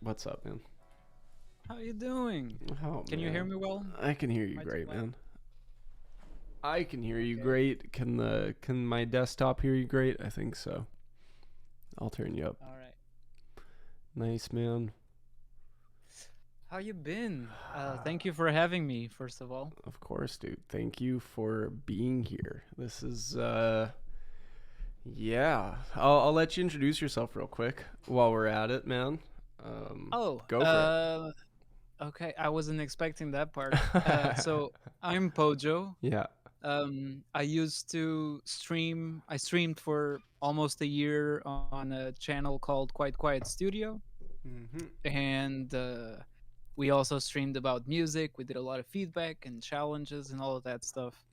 What's up, man? How you doing? Oh Can you hear man, me well? I can hear you Am I too great, loud? man. I can hear you Okay. great. Can my desktop hear you great? I think so. I'll turn you up. All right. Nice, man. How you been? Thank you for having me, first of all. Of course, dude. Thank you for being here. This is yeah. I'll let you introduce yourself real quick while we're at it, man. Oh, Go for it. okay. I wasn't expecting that part. So I'm Pojo. Yeah. I used to stream. I streamed for almost a year on a channel called Quite Quiet Studio, Mhm. and we also streamed about music. We did a lot of feedback and challenges and all of that stuff.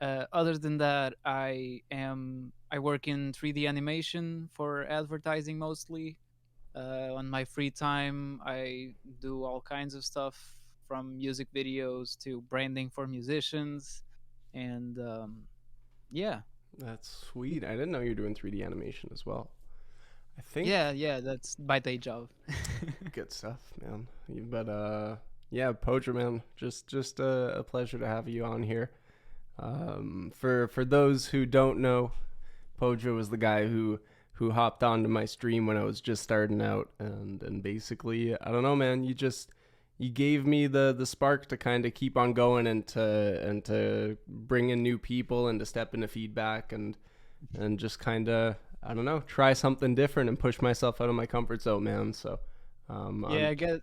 Other than that, I work in 3D animation for advertising mostly. On my free time, I do all kinds of stuff from music videos to branding for musicians, and yeah, That's sweet. I didn't know you're doing 3D animation as well. I think yeah, that's my day job. good stuff, man. But yeah, Poacher man, just a pleasure to have you on here. For those who don't know, Pojo was the guy who hopped onto my stream when I was just starting out, and basically, I don't know, man. You gave me the spark to kind of keep on going and to bring in new people and to step into feedback and just kind of, I don't know, try something different and push myself out of my comfort zone, man. So Yeah, I'm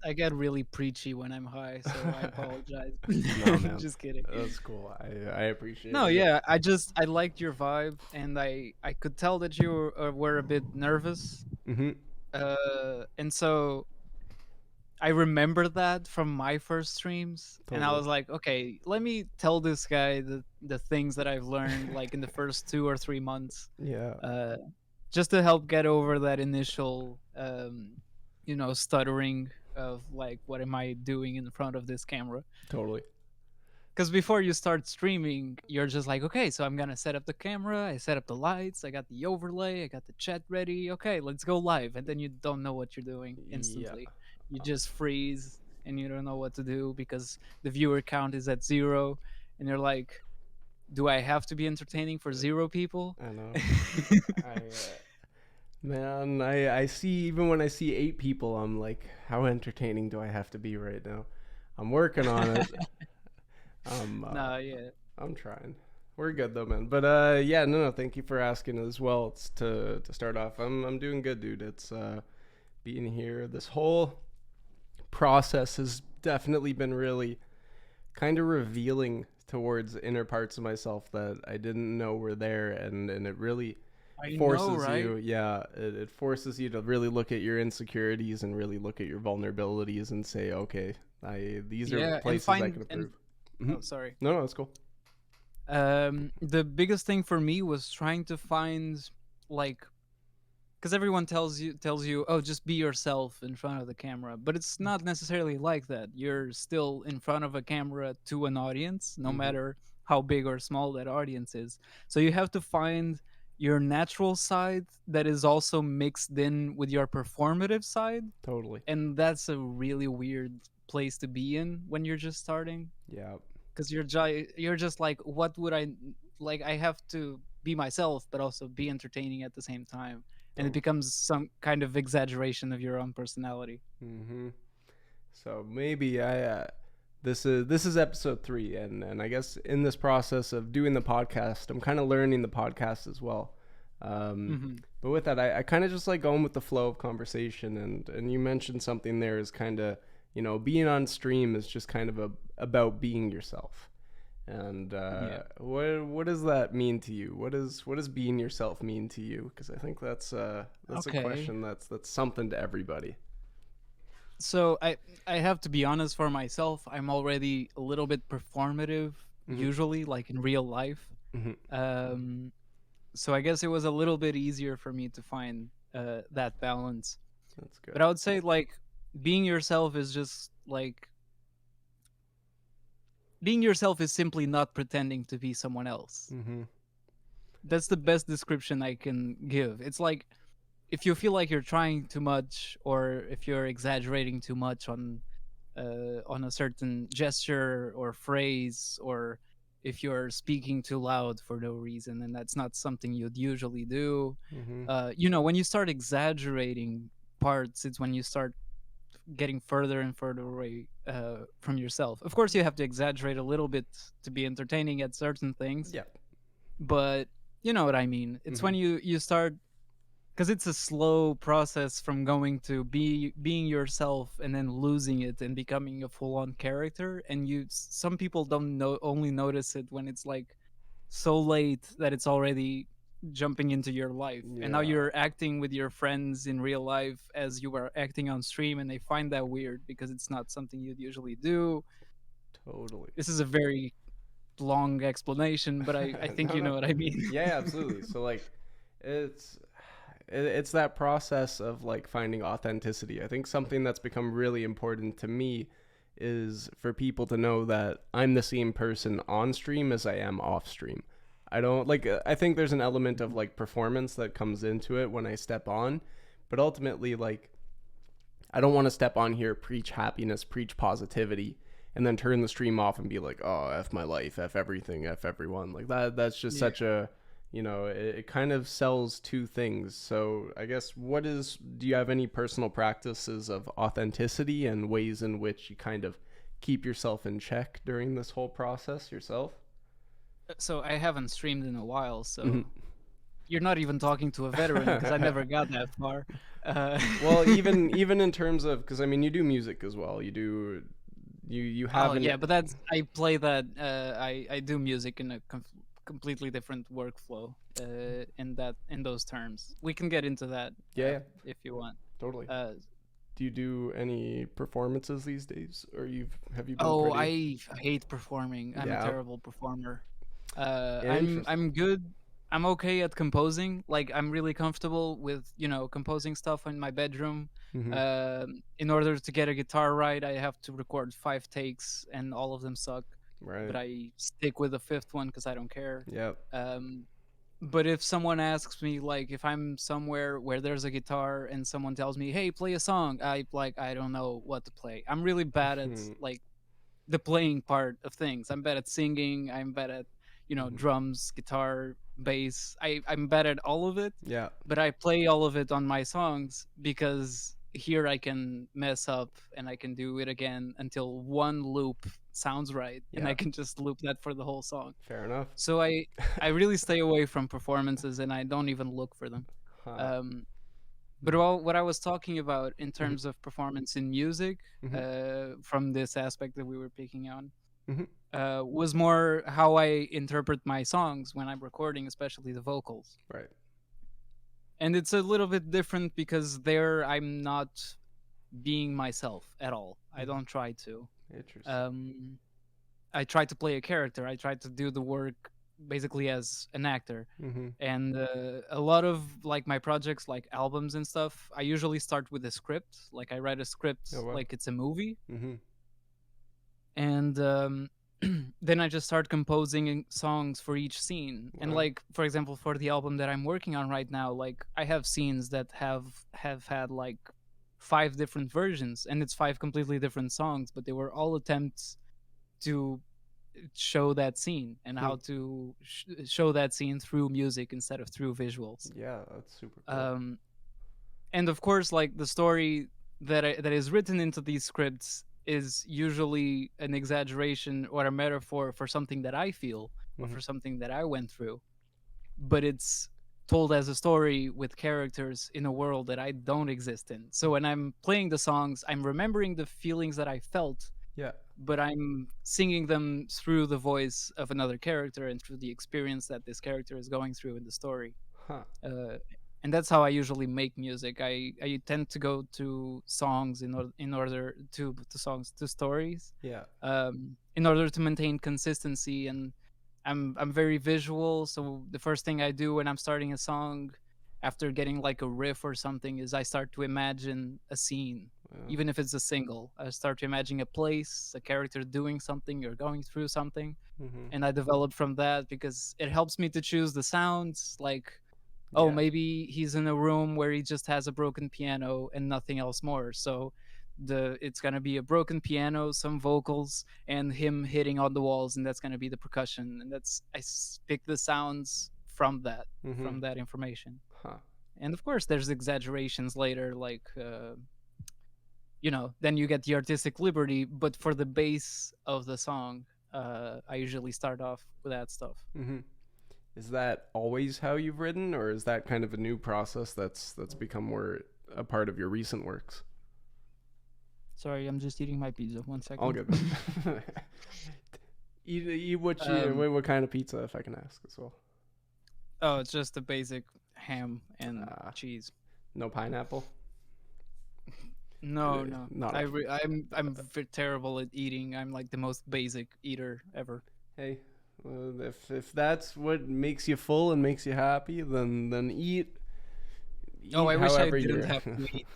I get really preachy when I'm high, so I apologize. no, man. Just kidding. That's cool. I appreciate No, it. yeah, I liked your vibe, and I could tell that you were a bit nervous. Mm-hmm. And so I remember that from my first streams, and I Totally. was like, okay, let me tell this guy the things that I've learned like in the first 2 or 3 months, Yeah. uh, just to help get over that initial, stuttering of like, what am I doing in front of this camera? Totally. Because before you start streaming, you're just like, okay, so I'm gonna set up the camera, I set up the lights, I got the overlay, I got the chat ready. Okay, let's go live, and then you don't know what you're doing Yeah. instantly. You just freeze and you don't know what to do because the viewer count is at zero, and you're like, do I have to be entertaining for zero people? I know. I Man, I see even when I see 8 people, I'm like, how entertaining do I have to be right now? I'm working on it. I'm Nah, yeah. I'm trying. We're good though, man. But yeah, no, no. Thank you for asking as well. It's to start off. I'm doing good, dude. It's being here. This whole process has definitely been really kind of revealing towards inner parts of myself that I didn't know were there, and it really I know, forces right? you, yeah, it forces you to really look at your insecurities and really look at your vulnerabilities and say, okay, I these are Yeah, and places I find can and improve. Hmm. oh, sorry. No, no, it's cool. The biggest thing for me was trying to find, like, because everyone tells you, oh, just be yourself in front of the camera, but it's not necessarily like that. You're still in front of a camera to an audience, no Hmm. matter how big or small that audience is. So you have to find your natural side that is also mixed in with your performative side, Totally. and that's a really weird place to be in when you're just starting, Yeah. because you're just like, what would I like? I have to be myself, but also be entertaining at the same time, and it Totally. becomes some kind of exaggeration of your own personality. Hmm. So maybe I this is episode 3, and I guess in this process of doing the podcast, I'm kind of learning the podcast as well. Um, Hmm. but with that, I kind of just like going with the flow of conversation, and you mentioned something there is kind of, being on stream is just kind of about being yourself. And Yeah. what does that mean to you? What does being yourself mean to you? Because I think that's a Okay. question that's something to everybody. So I have to be honest, for myself, I'm already a little bit performative, Hmm. usually, like in real life. Hmm. Um, so I guess it was a little bit easier for me to find that balance. That's good. But I would say, like, being yourself is just like being yourself is simply not pretending to be someone else. Hmm. That's the best description I can give. It's like, if you feel like you're trying too much, or if you're exaggerating too much on a certain gesture or phrase, or if you're speaking too loud for no reason, and that's not something you'd usually do. Mm-hmm. When you start exaggerating parts, it's when you start getting further and further away from yourself. Of course, you have to exaggerate a little bit to be entertaining at certain things, Yeah. but you know what I mean. It's Mm-hmm. when you start, because it's a slow process from going to being yourself and then losing it and becoming a full-on character. And some people don't know, only notice it when it's like so late that it's already jumping into your life, and now Yeah. you're acting with your friends in real life as you are acting on stream, and they find that weird because it's not something you'd usually do. Totally. This is a very long explanation, but I think No, you no. know what I mean. Yeah, absolutely. So like, it's it's that process of like finding authenticity. I think something that's become really important to me is for people to know that I'm the same person on stream as I am off stream. I don't like I think there's an element of like performance that comes into it when I step on, but ultimately like I don't want to step on here, preach happiness, preach positivity, and then turn the stream off and be like, "Oh, f my life, f everything, f everyone." Like that. That's just Yeah. such a, it kind of sells two things. So I guess do you have any personal practices of authenticity and ways in which you kind of keep yourself in check during this whole process yourself? So I haven't streamed in a while, Mhm. so you're not even talking to a veteran because I never got that far. Uh, Well, even in terms of, because I mean, you do music as well. You oh have an yeah, but that's I play that. I do music in a completely different workflow. In those terms, we can get into that yeah, yeah, if you want. totally. Uh, Do you do any performances these days, or have you been oh, pretty? I hate performing. I'm a Yeah, terrible performer. I'm interesting. good. I'm okay at composing. Like I'm really comfortable with composing stuff in my bedroom. Mm-hmm. In order to get a guitar right, I have to record 5 takes, and all of them suck. But Right. I stick with the fifth one because I don't care. Yep. Um, but if someone asks me, like, if I'm somewhere where there's a guitar and someone tells me, "Hey, play a song," I don't know what to play. I'm really bad at Mm-hmm. like the playing part of things. I'm bad at singing. I'm bad at drums, guitar, bass. I'm bad at all of it, Yeah. but I play all of it on my songs because here I can mess up and I can do it again until one loop sounds right, and Yeah. I can just loop that for the whole song. Fair enough. So I really stay away from performances, and I don't even look for them. Huh. Um, but what I was talking about in Mm-hmm. terms of performance in music, Mm-hmm. from this aspect that we were picking on, Mm-hmm. was more how I interpret my songs when I'm recording, especially the vocals. Right. And it's a little bit different because there I'm not being myself at all. I Mm-hmm. don't try to. Interesting. Um, I try to play a character. I try to do the work basically as an actor. Mm-hmm. And a lot of like my projects, like albums and stuff, I usually start with a script. Like I write a script Oh wow. like it's a movie, Mm-hmm. and then I just start composing songs for each scene. And Wow. like for example, for the album that I'm working on right now, like I have scenes that have had like 5 different versions, and it's 5 completely different songs, but they were all attempts to show that scene and Hmm. how to show that scene through music instead of through visuals. Yeah, that's super cool. Um, and of course, like the story that is written into these scripts is usually an exaggeration or a metaphor for something that I feel or Mm-hmm. for something that I went through, but it's told as a story with characters in a world that I don't exist in. So when I'm playing the songs, I'm remembering the feelings that I felt, Yeah. but I'm singing them through the voice of another character and through the experience that this character is going through in the story. Huh. Uh, and that's how I usually make music. I tend to go to songs in order to songs to stories, Yeah. in order to maintain consistency. And I'm very visual, so the first thing I do when I'm starting a song, after getting like a riff or something, is I start to imagine a scene, Well. even if it's a single. I start to imagine a place, a character doing something or going through something, Mm-hmm. and I develop from that because it helps me to choose the sounds. Like oh, Yeah. maybe he's in a room where he just has a broken piano and nothing else more. So it's gonna be a broken piano, some vocals, and him hitting on the walls, and that's gonna be the percussion. And that's pick the sounds Mm-hmm. from that information. Huh. And of course, there's exaggerations later, like then you get the artistic liberty. But for the base of the song, I usually start off with that stuff. Mm-hmm. Is that always how you've written, or is that kind of a new process that's become more a part of your recent works? Sorry, I'm just eating my pizza. One All second. good. Eat what you um, what kind of pizza, if I can ask as well. oh, it's just a basic ham and Uh, cheese. no pineapple. No, no. Not a. I'm terrible at eating. I'm like the most basic eater ever. Hey, if that's what makes you full and makes you happy, then Oh, eat I wish I however didn't you're. have to eat.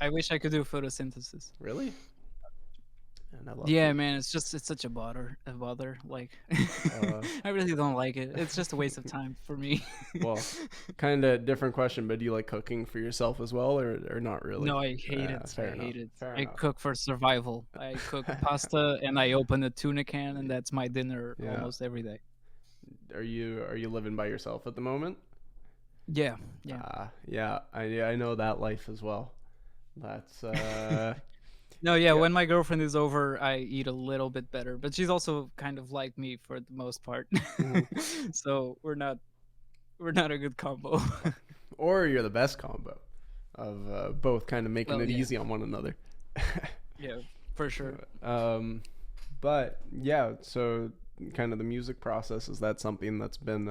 I wish I could do photosynthesis. Really? And I love Yeah, food. man, it's such a bother. Like, Uh, I really don't like it. It's just a waste of time for me. well, kind of different question, but do you like cooking for yourself as well, or not really? No, I hate it. I Fair enough. hate it. Fair I enough. cook for survival. I cook pasta and I open a tuna can, and that's my dinner Yeah. almost every day. Are you living by yourself at the moment? Yeah, yeah. Yeah. I know that life as well. That's No, yeah, yeah. when my girlfriend is over, I eat a little bit better, but she's also kind of like me for the most part. Mhm. So we're not a good combo. Or you're the best combo of both kind of making Well, it yeah, easy on one another. yeah, for sure. um, but yeah, so kind of the music process, is that something that's been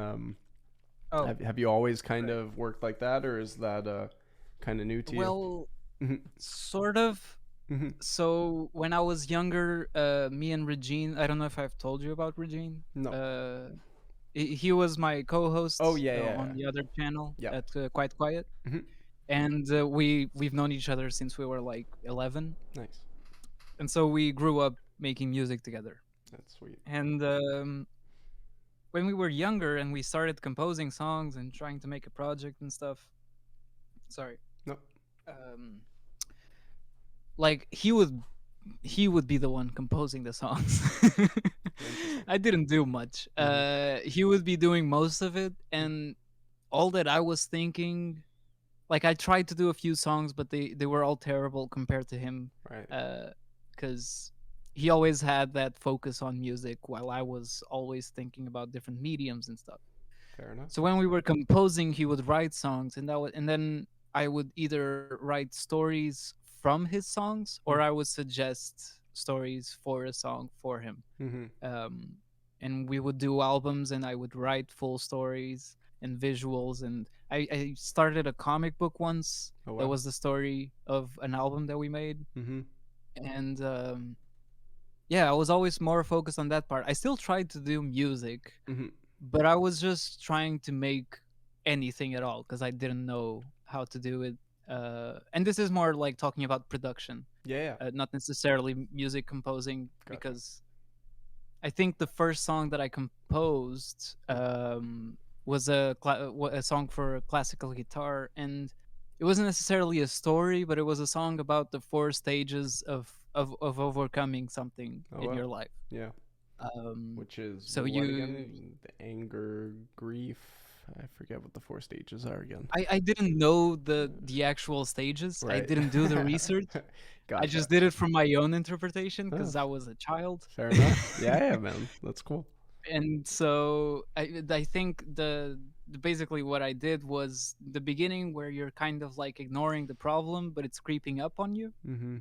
Oh, have you always kind right. of worked like that, or is that kind of new to you? Well, Hmm. sort of. Hmm. So when I was younger, me and Regine, I don't know if I've told you about Regine. No. Uh, he was my Oh co-host yeah, on yeah, the other channel yeah. at Quite Quiet, Hmm. and we've known each other since we were like 11, Nice. and so we grew up making music together. That's sweet. And when we were younger and we started composing songs and trying to make a project and stuff, sorry, No. um, like he would be the one composing the songs. Interesting. I didn't do much. Hmm. He would be doing most of it, and all that I was thinking, like I tried to do a few songs, but they were all terrible compared to him, Right. because he always had that focus on music, while I was always thinking about different mediums and stuff. Fair enough. So when we were composing, he would write songs, and then I would either write stories from his songs, or I would suggest stories for a song for him. Mm-hmm. Um, and we would do albums, and I would write full stories and visuals. And I started a comic book once Oh that wow. was the story of an album that we made. Mm-hmm. And yeah, I was always more focused on that part. I still tried to do music, Mm-hmm. but I was just trying to make anything at all because I didn't know how to do it. And this is more like talking about production, Yeah, yeah. not necessarily music composing, Gotcha. because I think the first song that I composed was a song for classical guitar, and it wasn't necessarily a story, but it was a song about the four stages of overcoming something Oh in wow. your life. Yeah. Um, Which is so what you again? The anger, grief. I forget what the four stages are again. I didn't know the actual stages. I Right. didn't do the research. I Gotcha. just did it from my own interpretation Oh, because I was a child. fair enough. Yeah, yeah, man. That's cool. And so I think basically what I did was the beginning where you're kind of like ignoring the problem, but it's creeping up on you. Mm-hmm.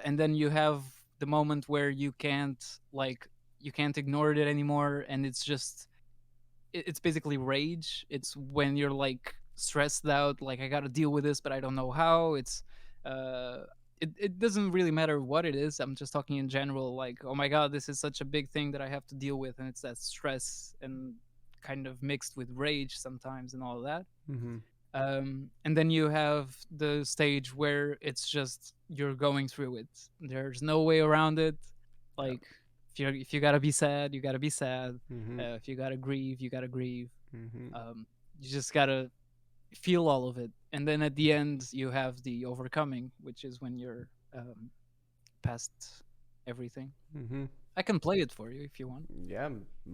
And then you have the moment where you can't ignore it anymore, and it's just it's basically rage. It's when you're like stressed out, like I got to deal with this, but I don't know how. Uh, it doesn't really matter what it is. I'm just talking in general. Like, oh my god, this is such a big thing that I have to deal with, and it's that stress and kind of mixed with rage sometimes and all of that. Mm-hmm. And then you have the stage where it's just you're going through it. There's no way around it. Yeah. Like if you gotta be sad, you gotta be sad. Mm-hmm. If you gotta grieve, you gotta grieve. Mm-hmm. You just gotta. feel all of it, and then at the end you have the overcoming, which is when you're past everything. Mm-hmm. I can play it for you if you want. Yeah,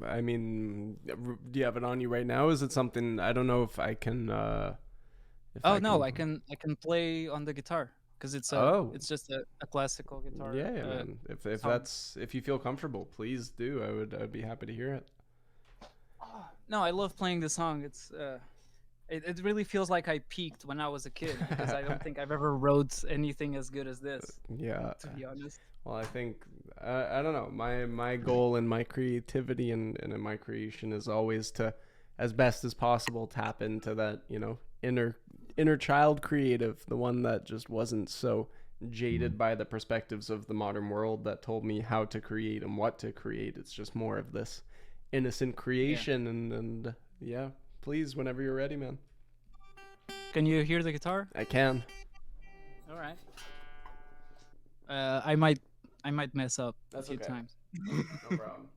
I mean, do you have it on you right now? Is it something I don't know if I can if Oh I no, can. I can play on the guitar because Oh, it's just a classical guitar yeah, yeah, man. If song. that's if you feel comfortable, please do. I'd be happy to hear it. No, I love playing the song. It really feels like I peaked when I was a kid because I don't think I've ever wrote anything as good as this, Yeah. to be honest. Well, I think I don't know. My goal in my creativity and in my creation is always to, as best as possible, tap into that inner child creative, the one that just wasn't so jaded by the perspectives of the modern world that told me how to create and what to create. It's just more of this innocent Yeah. creation and yeah. Please, whenever you're ready, man. Can you hear the guitar? I can. All right. I might mess up a That's few okay. times. No problem.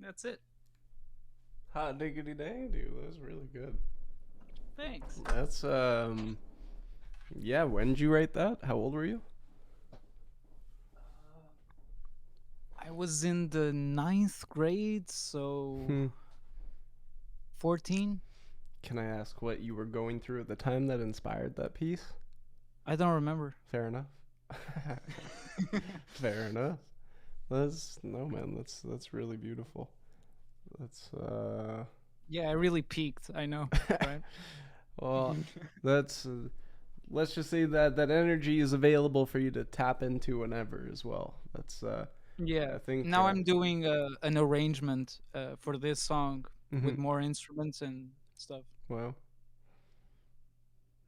That's it. Hot diggity dang, dude. That was really good. Thanks. That's yeah. When did you write that? How old were you? I was in the ninth grade, so Hmm. 14. Can I ask what you were going through at the time that inspired that piece? I don't remember. Fair enough. Fair enough. That's no man. That's really beautiful. That's Yeah, I really peaked. I know, right? well, that's let's just say that that energy is available for you to tap into whenever as well. That's Yeah. I think Now I'm doing an arrangement for this song with mhm. more instruments and stuff. Well,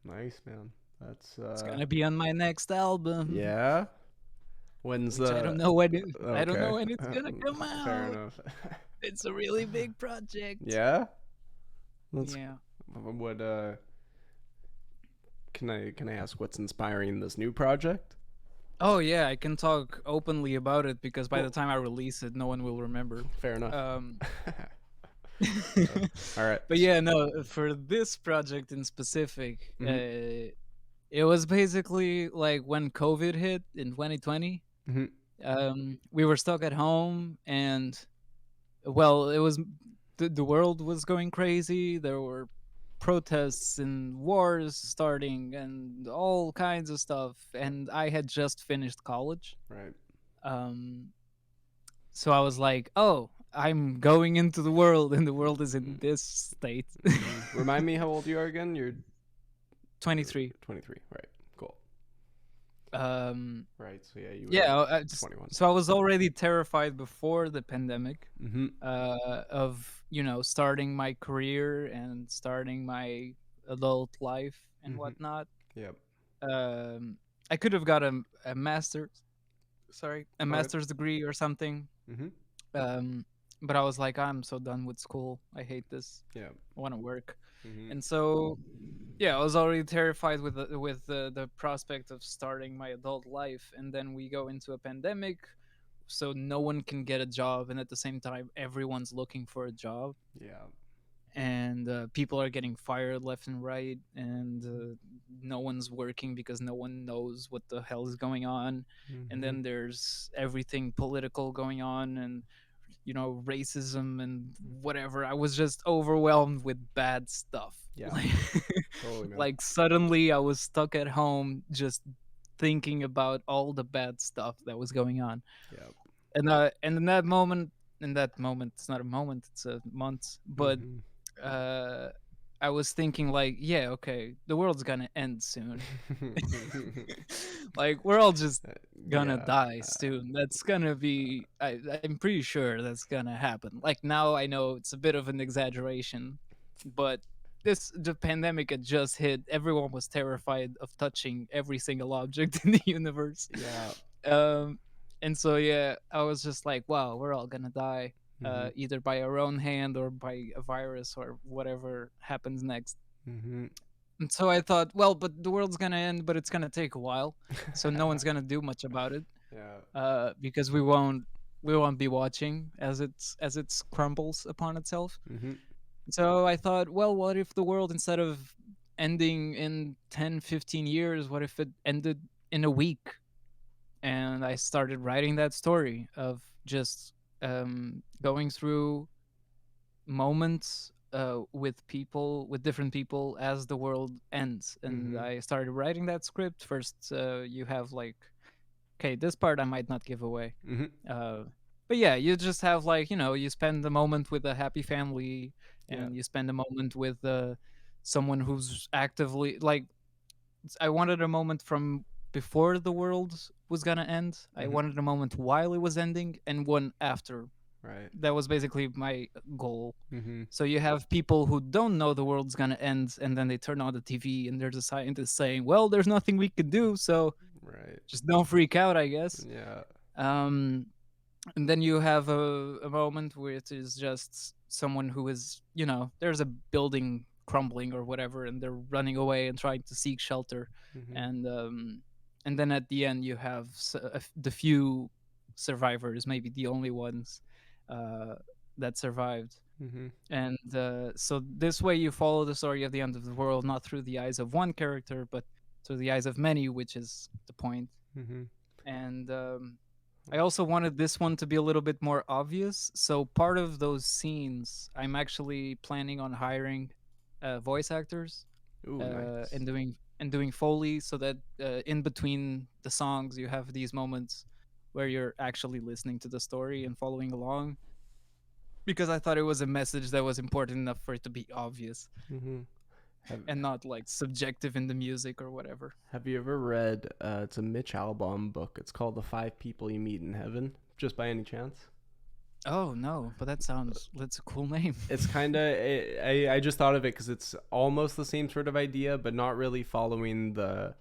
nice man. That's It's gonna be on my next album, yeah. When's which I don't the know when I don't know okay? when it's gonna come Fair out. enough. It's a really big project. Yeah. Let's Yeah. what can I ask what's inspiring this new project? Oh yeah, I can talk openly about it because by the Cool. time I release it, no one will remember. Fair enough. Um, All right. but yeah, no, for this project in specific, Mm-hmm. it was basically like when COVID hit in 2020. Mm-hmm. We were stuck at home, and well, it was the world was going crazy. There were protests and wars starting and all kinds of stuff, and I had just finished college. Right. Um, so I was like, "Oh, I'm going into the world, and the world is in Mm-hmm. this state." Remind me how old you are again. You're 23. 23. Right. Cool. Um, Right. So yeah, you were yeah, like I just 21. so I was already terrified before the pandemic, Mm-hmm. of starting my career and starting my adult life and Mm-hmm. whatnot. Yep. Um, I could have got a master's, sorry, a All right. master's degree or something. Mm-hmm. Um, but I was like, I'm so done with school. I hate this. Yeah. I want to work. Mm-hmm. And so, yeah, I was already terrified with the prospect of starting my adult life, and then we go into a pandemic, so no one can get a job, and at the same time, everyone's looking for a job, Yeah. and people are getting fired left and right, and no one's working because no one knows what the hell is going on. And Mm-hmm. then there's everything political going on, and racism and whatever. I was just overwhelmed with bad stuff. Yeah. Like, Totally, man. like suddenly I was stuck at home just thinking about all the bad stuff that was going on. Yeah. And in that moment, it's not a moment, it's a month, but Mm-hmm. uh I was thinking like, yeah, okay, the world's gonna end soon. Like, we're all just gonna Yeah. die soon. That's gonna be, I'm pretty sure that's gonna happen. Like, now I know it's a bit of an exaggeration, but the pandemic had just hit. Everyone was terrified of touching every single object in the universe. Yeah. um and so, yeah, I was just like, wow, we're all gonna die, Mm-hmm. either by our own hand or by a virus or whatever happens next. Mm-hmm. And so I thought, well, but the world's gonna end, but it's gonna take a while, so no one's gonna do much about it, Yeah. because we won't be watching as it crumbles upon itself. Mm-hmm. So I thought, well, what if the world, instead of ending in 10, 15 years, what if it ended in a week? And I started writing that story of just going through moments with different people as the world ends. And Mm-hmm. I started writing that script. First, you have like, okay, this part I might not give away. Mm-hmm. Uh, but yeah, you just have like, you spend the moment with a happy family, Yeah. and you spend a moment with someone who's actively like. I wanted a moment from before the world was gonna end. I Mm-hmm. wanted a moment while it was ending, and one after. Right. That was basically my goal. Mm-hmm. So you have people who don't know the world's gonna end, and then they turn on the TV, and there's a scientist saying, "Well, there's nothing we can do, so Right. just don't freak out, I guess." Yeah. Um, and then you have a moment where it is just someone who is, there's a building crumbling or whatever, and they're running away and trying to seek shelter. Mm-hmm. And um and then at the end you have the few survivors, maybe the only ones uh that survived. Mm-hmm. And so this way you follow the story of the end of the world, not through the eyes of one character, but through the eyes of many, which is the point. Mm-hmm. And I also wanted this one to be a little bit more obvious. So part of those scenes, I'm actually planning on hiring voice actors, Ooh, nice. and doing Foley, so that in between the songs you have these moments where you're actually listening to the story and following along. Because I thought it was a message that was important enough for it to be obvious Mm-hmm. Have and not like subjective in the music or whatever. Have you ever read? It's a Mitch Albom book. It's called "The Five People You Meet in Heaven." Just by any chance? Oh no, but that's a cool name. It's kind of. I just thought of it because it's almost the same sort of idea, but not really following the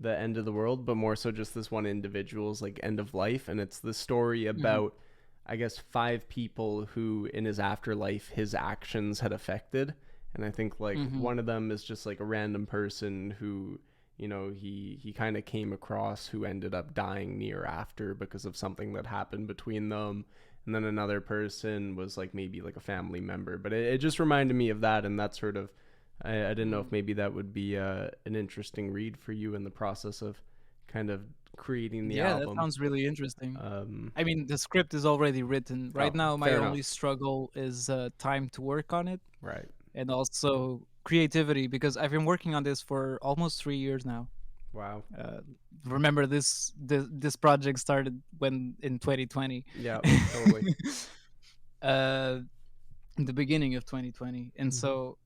end of the world, but more so just this one individual's like end of life, and it's the story Mhm. about, I guess, five people who in his afterlife his actions had affected, and I think like Mm-hmm. one of them is just like a random person who, he kind of came across, who ended up dying near after because of something that happened between them. And then another person was like maybe like a family member, but it just reminded me of that. And that sort of, I didn't know if maybe that would be an interesting read for you in the process of kind of creating the Yeah, that album. sounds really interesting. um I mean, the script is already written. Right oh, now, my fair only enough. struggle is time to work on it Right. and also creativity because I've been working on this for almost 3 years now. Wow. Uh, Remember, this project started when in 2020, Yeah, totally. uh, in the beginning of 2020, and Mm-hmm. so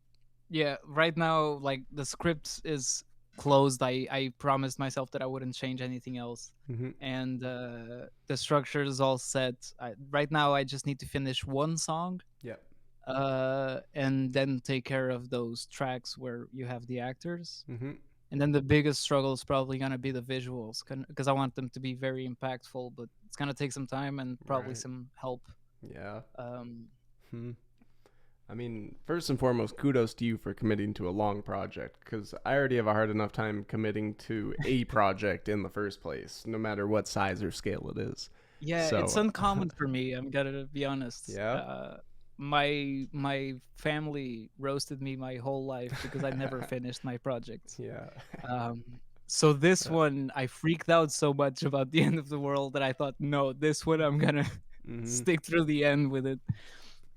yeah, right now like the script is closed. I promised myself that I wouldn't change anything else, Mm-hmm. and the structure is all set. Right now, I just need to finish one song, Yep. and then take care of those tracks where you have the actors. Mm-hmm. And then the biggest struggle is probably gonna be the visuals, because I want them to be very impactful, but it's gonna take some time and probably Right. some help. Yeah. Um, Hmm. I mean, first and foremost, kudos to you for committing to a long project, because I already have a hard enough time committing to a project in the first place, no matter what size or scale it is. yeah, it's So, uncommon for me. I'm gonna be honest. yeah. My family roasted me my whole life because I never finished my projects. Yeah. Um, so this one, I freaked out so much about the end of the world that I thought, no, this one I'm gonna Mm-hmm. stick through the end with it.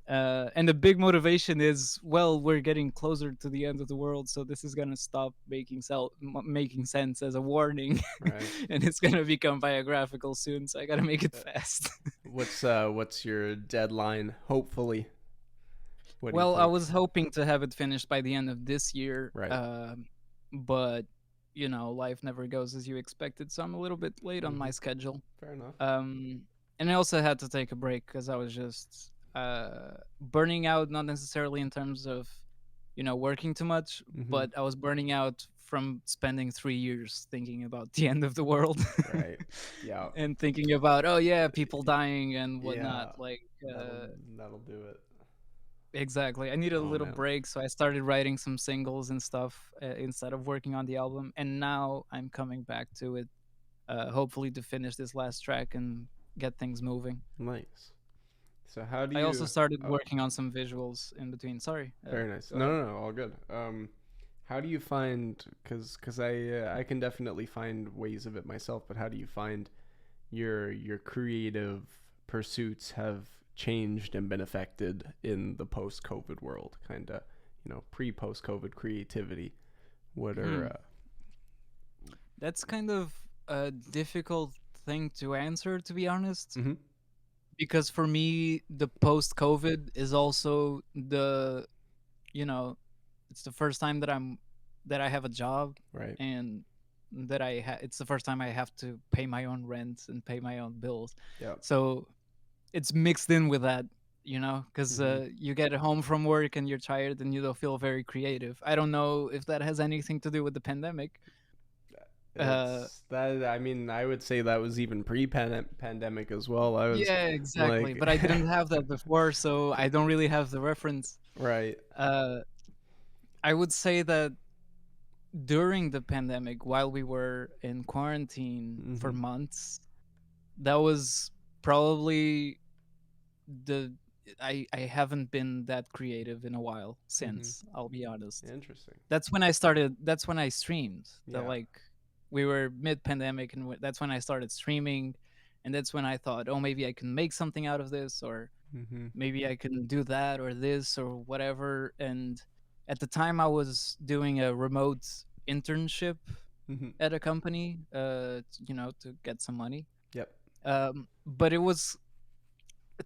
And the big motivation is, well, we're getting closer to the end of the world, so this is gonna stop making sense as a warning, Right. and it's gonna become biographical soon. So I gotta make it Uh, fast. what's your deadline? Hopefully, what do you Well, I think? was hoping to have it finished by the end of this year, Right. but life never goes as you expected, so I'm a little bit late on Mm-hmm. my schedule. Fair enough. Um, and I also had to take a break because I was just burning out, not necessarily in terms of working too much, Mm-hmm. but I was burning out from spending 3 years thinking about the end of the world Right. Yeah. and thinking about, oh yeah, people dying and whatnot. Yeah. Like, That'll that'll do it. exactly. I needed a Oh little man. break, so I started writing some singles and stuff instead of working on the album. And now I'm coming back to it, hopefully to finish this last track and get things moving. Nice. So how do I also you? started Oh, working on some visuals in between. Sorry, very nice. go No, ahead. no, no, all good. How do you find? Because I can definitely find ways of it myself, but how do you find your creative pursuits have changed and been affected in the post COVID world? Kind of, pre post COVID creativity. What are? Hmm. That's kind of a difficult thing to answer, to be honest, Mm-hmm. because for me, the post COVID is also you know, it's the first time that I have a job, Right. and it's the first time I have to pay my own rent and pay my own bills. Yeah. So it's mixed in with that, because Mm-hmm. you get home from work and you're tired and you don't feel very creative. I don't know if that has anything to do with the pandemic. Uh, It's that. I mean, I would say that was even pre-pandemic as well. I was yeah, exactly. like, But I didn't have that before, so I don't really have the reference. right. Uh, I would say that during the pandemic, while we were in quarantine for Mm-hmm. months, that was probably the I haven't been that creative in a while Mm-hmm. since, I'll be honest. Interesting. That's when I streamed. The Yeah. like We were mid pandemic, and that's when I started streaming, and that's when I thought, oh, maybe I can make something out of this, or Mm-hmm. maybe I can do that or this or whatever. And at the time, I was doing a remote internship Mm-hmm. at a company, to get some money. Yep. But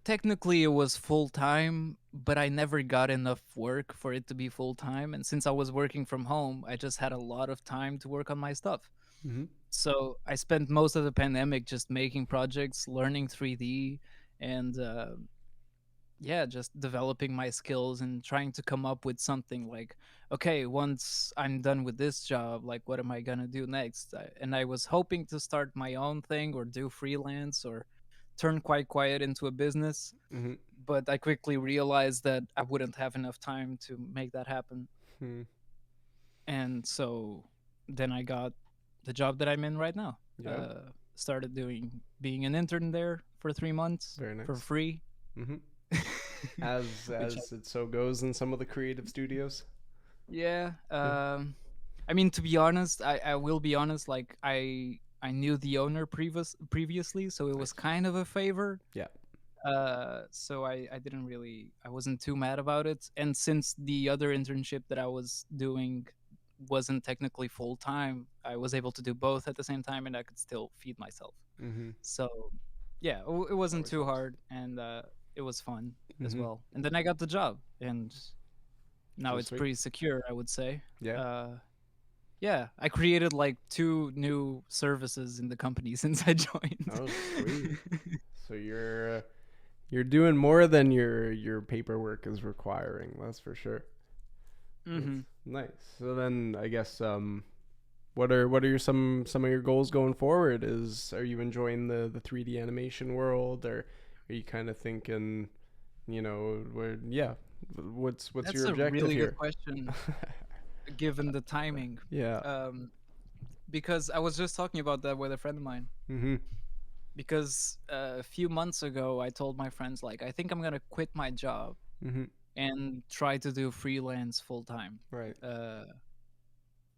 technically it was full time, but I never got enough work for it to be full time. And since I was working from home, I just had a lot of time to work on my stuff. Mm-hmm. So I spent most of the pandemic just making projects, learning 3D, and yeah, just developing my skills and trying to come up with something like, okay, once I'm done with this job, like, what am I gonna do next? And I was hoping to start my own thing or do freelance or turn Quite Quiet into a business. Mm-hmm. but I quickly realized that I wouldn't have enough time to make that happen. Hmm. And so then I got the job that I'm in right now. Yeah. Started doing being an intern there for 3 months Very for nice. free. Hmm. Which As it so goes in some of the creative studios. yeah, Yeah. I mean, to be honest, I will be honest, like I knew the owner previously, so it was Nice. kind of a favor. Yeah. So I didn't really, I wasn't too mad about it. And since the other internship that I was doing wasn't technically full time, I was able to do both at the same time, and I could still feed myself. Mm-hmm. So yeah, it wasn't Always too helps. hard, and it was fun as Mm-hmm. well. And then I got the job, and now So it's sweet. pretty secure, I would say. Yeah. Uh, yeah, I created like two new services in the company since I joined. Oh, sweet. So you're doing more than your paperwork is requiring. That's for sure. That's hmm nice. So then I guess what are some of your goals going forward? Is are you enjoying the 3D animation world, or are you kind of thinking, where yeah, what's That's your a objective really good here? question, given the timing. Yeah. Um, because I was just talking about that with a friend of mine. Mhm. Because a few months ago, I told my friends, like, I think I'm gonna quit my job Mhm. and try to do freelance full time. Right. Uh,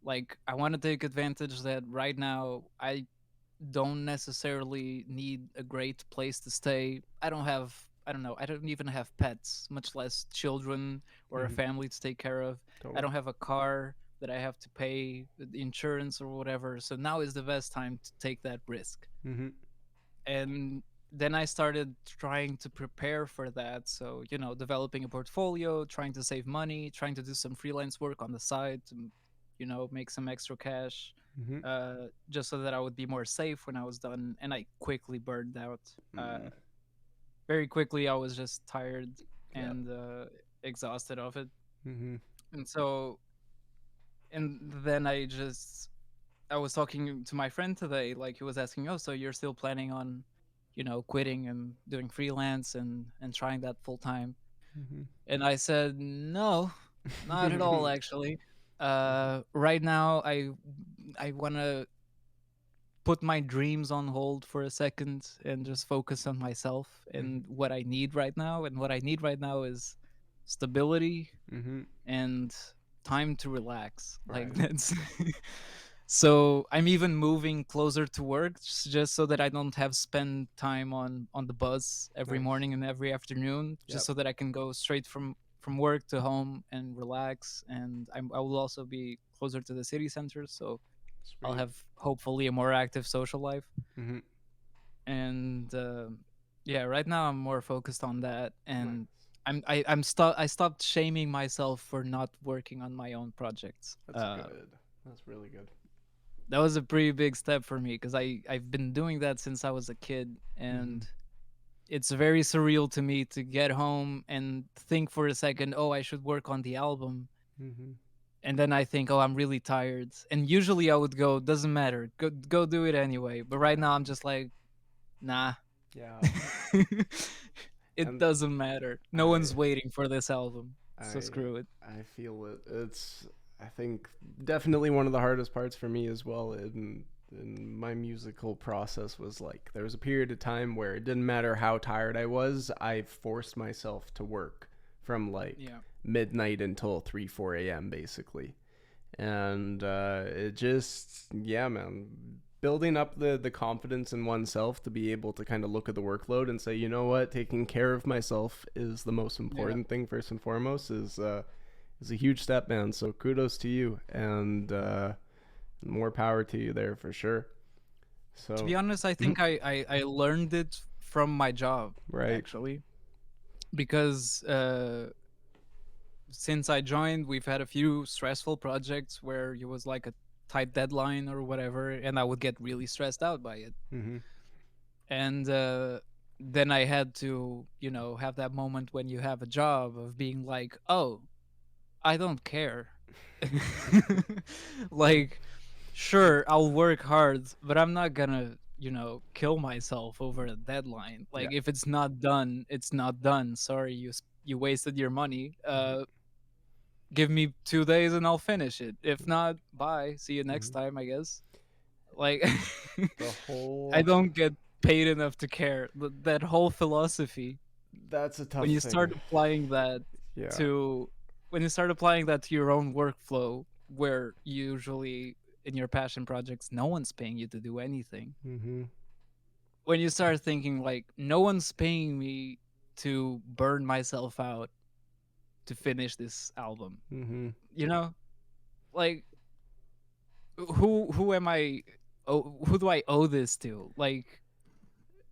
like, I want to take advantage that right now I don't necessarily need a great place to stay. I don't know, I don't even have pets, much less children or a Mhm. family to take care of. I Totally. don't have a car that I have to pay the insurance or whatever. So now is the best time to take that risk. Mhm. And then I started trying to prepare for that. So, developing a portfolio, trying to save money, trying to do some freelance work on the side to, make some extra cash, Mhm. just so that I would be more safe when I was done. And I quickly burned out. Mm. Very quickly, I was just tired Yeah. and exhausted of it. Mhm. And so, and then I was talking to my friend today, like he was asking, "Oh, so you're still planning on, quitting and doing freelance and trying that full time?" Mhm. And I said, "No, not at all actually. Mhm. Right now I want to put my dreams on hold for a second and just focus on myself Mhm. and what I need right now, and what I need right now is stability Mhm. and time to relax." Like Right. that's so I'm even moving closer to work just so that I don't have spend time on the bus every Nice. morning and every afternoon, just Yep. so that I can go straight from work to home and relax. And I will also be closer to the city center, so I'll Sweet. have hopefully a more active social life. Mhm. And yeah, right now I'm more focused on that. And Nice. I stopped shaming myself for not working on my own projects. That's good. That's really good. That was a pretty big step for me because I've been doing that since I was a kid, Mhm. and it's very surreal to me to get home and think for a second, oh, I should work on the album. Mhm. And then I think, oh, I'm really tired. And usually I would go, doesn't matter, go do it anyway. But right now I'm just like, nah. Yeah. It And doesn't matter. No I one's waiting for this album. So I screw it. I feel it. It's I think definitely one of the hardest parts for me as well in my musical process was like there was a period of time where it didn't matter how tired I was, I forced myself to work from like Yeah. midnight until 3 4 a.m. basically. And it just yeah man, building up the confidence in oneself to be able to kind of look at the workload and say, you know what, taking care of myself is the most Yeah. important thing first and foremost is a huge step, man. So kudos to you, and more power to you there for sure. To So be honest, I think I learned it from my job, right. actually, because since I joined, we've had a few stressful projects where it was like a tight deadline or whatever, and I would get really stressed out by it. Mm-hmm. And then I had to, have that moment when you have a job of being like, oh, I don't care. Like, sure, I'll work hard, but I'm not gonna, kill myself over a deadline. Yeah. Like if it's not done, it's not done. Sorry, you wasted your money. Hmm. Give me 2 days and I'll finish it. If not, bye. See you next Hmm. time, I guess. Like The I whole don't get paid enough to care. That whole philosophy, That's a when tough you thing. start applying that Yeah. to when you start applying that to your own workflow, where usually in your passion projects no one's paying you to do anything. Hmm. When you start thinking like no one's paying me to burn myself out to finish this album, Hmm. you know? Like who am I, who do I owe this to? Like,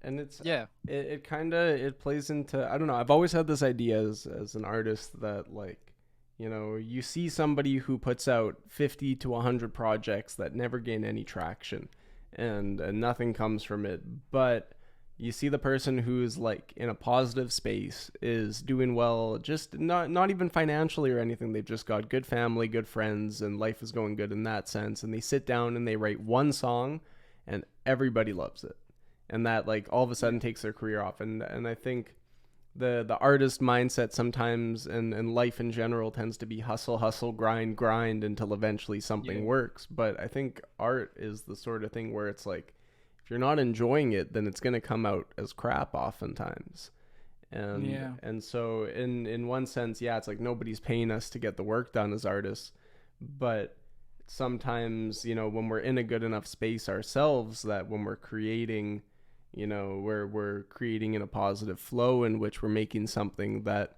And it's yeah. it kind of it plays into, I don't know. I've always had this idea as an artist that, like, you see somebody who puts out 50 to 100 projects that never gain any traction, and nothing comes from it, but you see the person who's like in a positive space is doing well, just not even financially or anything. They've just got good family, good friends, and life is going good in that sense, and they sit down and they write one song and everybody loves it, and that, like, all of a Yeah. sudden takes their career off. And I think the artist mindset sometimes, and life in general, tends to be hustle, hustle, grind, grind until eventually Yeah. something works. But I think art is the sort of thing where it's like, if you're not enjoying it, then it's going to come out as crap oftentimes. and Yeah. and so in one sense, yeah, it's like nobody's paying us to get the work done as artists, but sometimes, when we're in a good enough space ourselves, that when we're creating, we're creating in a positive flow in which we're making something that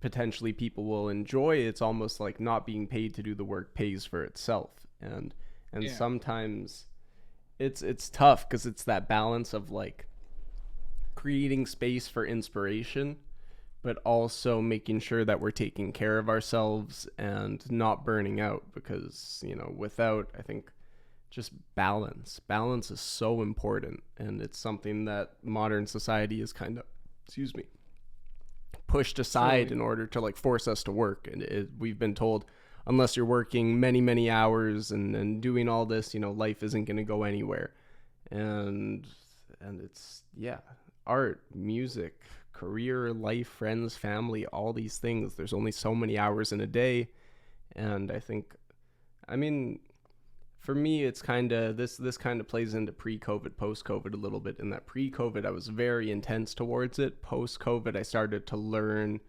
potentially people will enjoy, it's almost like not being paid to do the work pays for itself. And Yeah. sometimes it's tough because it's that balance of, like, creating space for inspiration, but also making sure that we're taking care of ourselves and not burning out, because, without, I think, just balance is so important, and it's something that modern society is kind of, excuse me, pushed aside Truly. in order to, like, force us to work. And we've been told, unless you're working many many hours and doing all this, life isn't going to go anywhere. And and it's, yeah, art, music, career, life, friends, family, all these things, there's only so many hours in a day. And I think, I mean, for me, it's kind of this kind of plays into pre-COVID, post-COVID a little bit. In that pre-COVID, I was very intense towards it. Post-COVID, I started to learn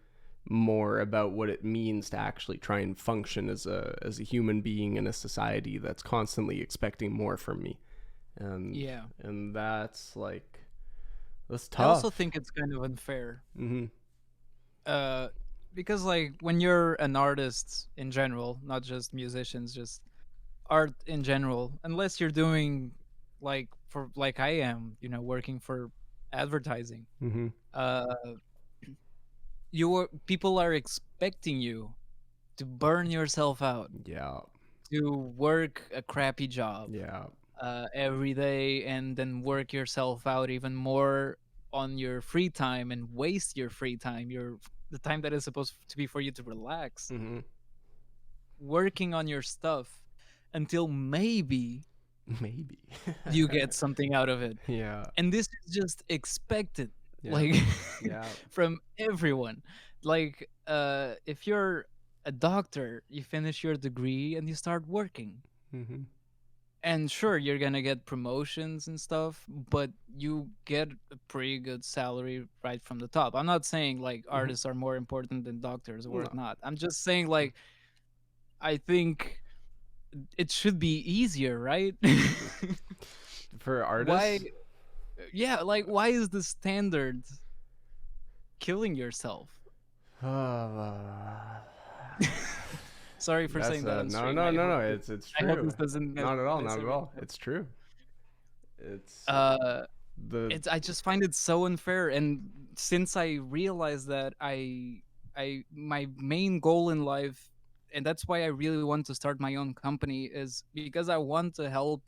more about what it means to actually try and function as a human being in a society that's constantly expecting more from me. and Yeah. and that's like, that's I also tough. think it's kind of unfair. Mhm. Uh because like when you're an artist in general, not just musicians, just art in general, unless you're doing like for like I am, working for advertising. Mhm. Uh people are expecting you to burn yourself out, Yeah. to work a crappy job Yeah. every day, and then work yourself out even more on your free time and waste your free time, the time that is supposed to be for you to relax, Mhm. working on your stuff until maybe Maybe. you get something out of it. Yeah. And this is just expected, Yeah. like Yeah. from everyone. Like if you're a doctor, you finish your degree and you start working, Mhm. and sure, you're gonna get promotions and stuff, but you get a pretty good salary right from the top. I'm not saying like Mhm. artists are more important than doctors or No. whatnot. I'm just saying, like, I think it should be easier, right? For Why? artists. Yeah, like why is the standard killing yourself? Sorry for That's saying that a on no, stream. no, no, no. It's I hope true. this doesn't Not at all. mess Not at everything all. up. It's true. It's Uh, the. I just find it so unfair, and since I realized that my main goal in life, and that's why I really want to start my own company, is because I want to help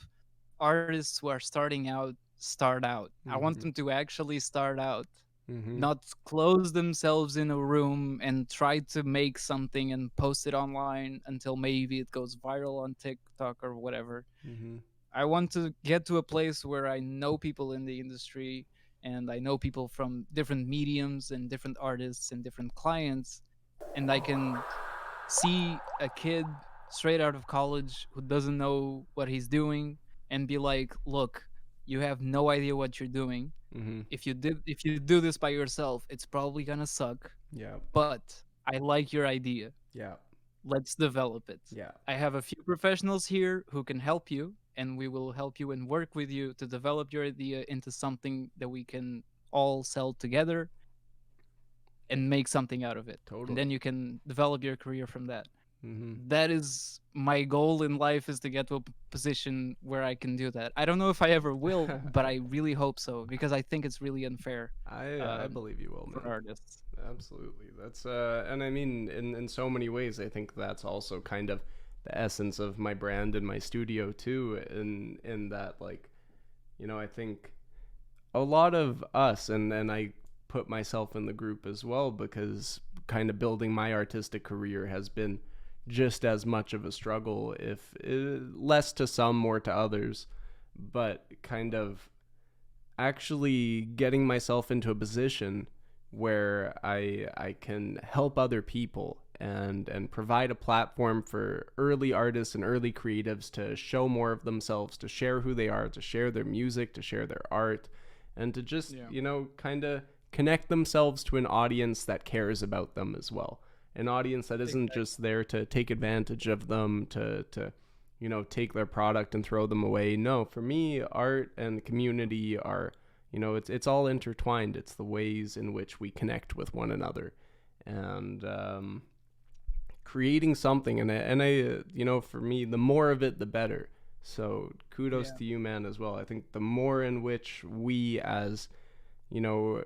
artists who are starting out start out. I want Mhm. them to actually start out, Mhm. not close themselves in a room and try to make something and post it online until maybe it goes viral on TikTok or whatever. Mhm. I want to get to a place where I know people in the industry and I know people from different mediums and different artists and different clients, and I can see a kid straight out of college who doesn't know what he's doing and be like, "Look, you have no idea what you're doing. Mm-hmm. If you do this by yourself, it's probably going to suck, Yeah. but I like your idea. Yeah. Let's develop it. Yeah. I have a few professionals here who can help you, and we will help you and work with you to develop your idea into something that we can all sell together and make something out of it. And Totally. then you can develop your career from that." Mm-hmm. That is my goal in life, is to get to a position where I can do that. I don't know if I ever will, but I really hope so, because I think it's really unfair I believe you will, for man. artists. Absolutely. That's and I mean in so many ways I think that's also kind of the essence of my brand and my studio too, in that, like, I think a lot of us, and I put myself in the group as well, because kind of building my artistic career has been just as much of a struggle, if less to some, more to others, but kind of actually getting myself into a position where I can help other people and provide a platform for early artists and early creatives to show more of themselves, to share who they are, to share their music, to share their art, and to just, Yeah. kind of connect themselves to an audience that cares about them as well. An audience that isn't Exactly. just there to take advantage of them, to take their product and throw them away. No, for me, art and the community are, it's all intertwined. It's the ways in which we connect with one another, and creating something. And for me, the more of it, the better. So kudos Yeah. to you, man, as well. I think the more in which we, as you know,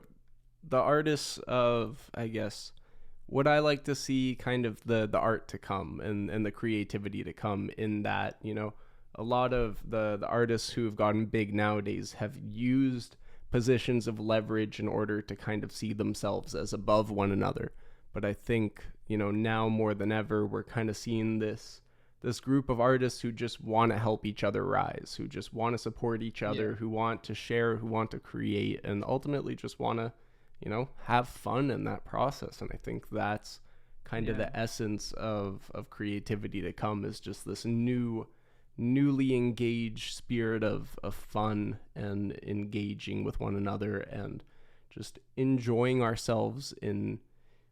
the artists of, I guess, what I like to see, kind of the art to come, and the creativity to come, in that, a lot of the artists who have gotten big nowadays have used positions of leverage in order to kind of see themselves as above one another. But I think, now more than ever, we're kind of seeing this group of artists who just want to help each other rise, who just want to support each Yeah. other, who want to share, who want to create, and ultimately just want to, have fun in that process. And I think that's kind of Yeah. the essence of creativity to come, is just this newly engaged spirit of fun and engaging with one another, and just enjoying ourselves in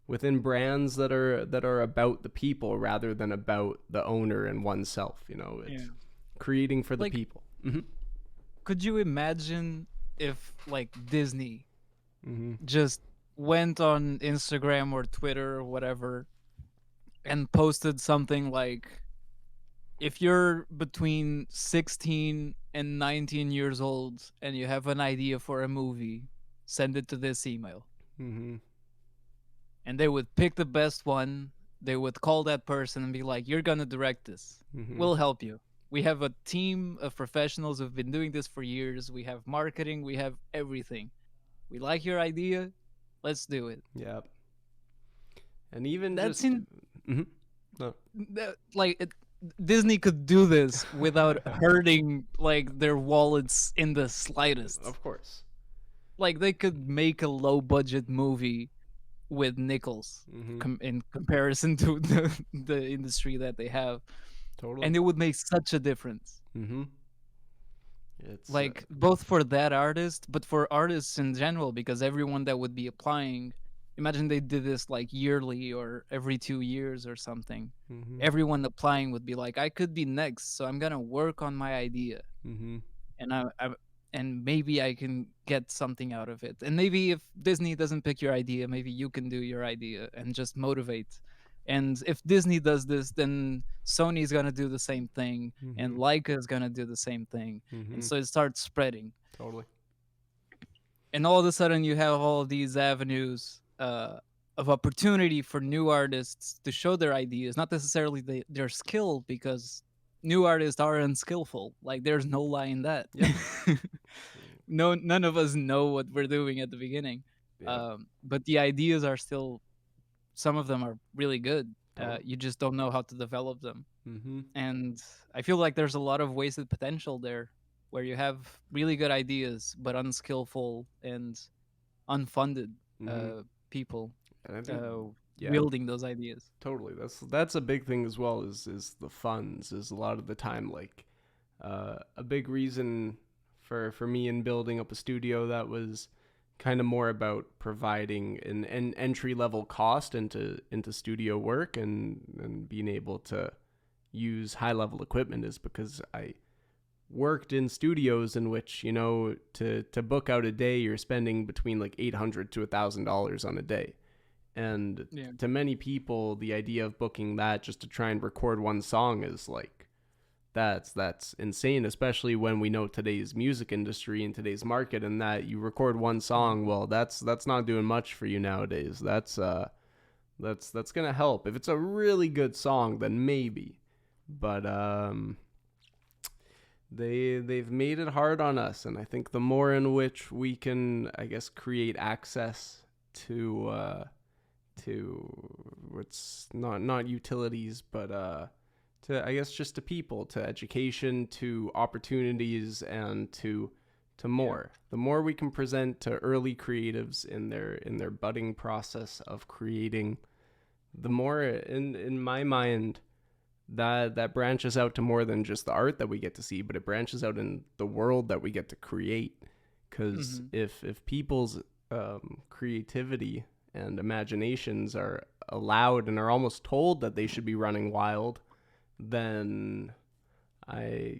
within brands that are about the people rather than about the owner and oneself. Yeah. It's creating for the Like, people. Mm-hmm. could you imagine if like Disney Mm-hmm. just went on Instagram or Twitter or whatever and posted something like, if you're between 16 and 19 years old and you have an idea for a movie, send it to this email. Mm-hmm. And they would pick the best one. They would call that person and be like, "You're going to direct this. Mm-hmm. We'll help you. We have a team of professionals who've been doing this for years. We have marketing, we have everything. We like your idea. Let's do it." Yeah. And even That's just. in Mm-hmm. No. like Disney could do this without hurting like their wallets in the slightest. Of course. Like they could make a low budget movie with nickels, Mm-hmm. in comparison to the industry that they have, Totally. and it would make such a difference. Mm-hmm. It's Like both for that artist, but for artists in general, because everyone that would be applying, imagine they did this like yearly or every 2 years or something. mm-hmm. Everyone applying would be like, I could be next, so I'm gonna work on my idea, Mm-hmm. and and maybe I can get something out of it. And maybe if Disney doesn't pick your idea, maybe you can do your idea and just motivate. And if Disney does this, then Sony's gonna do the same thing, and Mm-hmm. Leica is gonna do the same thing, and Mm-hmm. so it starts spreading. Totally. And all of a sudden, you have all these avenues of opportunity for new artists to show their ideas, not necessarily their skill, because new artists are unskillful. Like there's no lie in that. Yep. No, none of us know what we're doing at the beginning, Yep. but the ideas are still, some of them are really good. Totally. You just don't know how to develop them. Mm-hmm. And I feel like there's a lot of wasted potential there, where you have really good ideas but unskillful and unfunded Mm-hmm. uh, people And I think, uh, yeah, wielding those ideas. totally. That's a big thing as well. Is the funds is a lot of the time like a big reason for me in building up a studio that was kind of more about providing an entry level cost into studio work and being able to use high level equipment is because I worked in studios in which to book out a day you're spending between like $800 to $1,000 on a day, and Yeah. to many people the idea of booking that just to try and record one song is like that's insane, especially when we know today's music industry and today's market, and that you record one song, Mhm. well that's not doing much for you nowadays. That's gonna help if it's a really good song, then maybe, but they've made it hard on us, and I think the more in which we can, I guess, create access to what's not utilities, but to, I guess, just to people, to education, to opportunities, and to Yeah. more. The more we can present to early creatives in their budding process of creating, the more in my mind that branches out to more than just the art that we get to see, but it branches out in the world that we get to create. Because Hmm. if people's creativity and imaginations are allowed and are almost told that they should be running wild, then I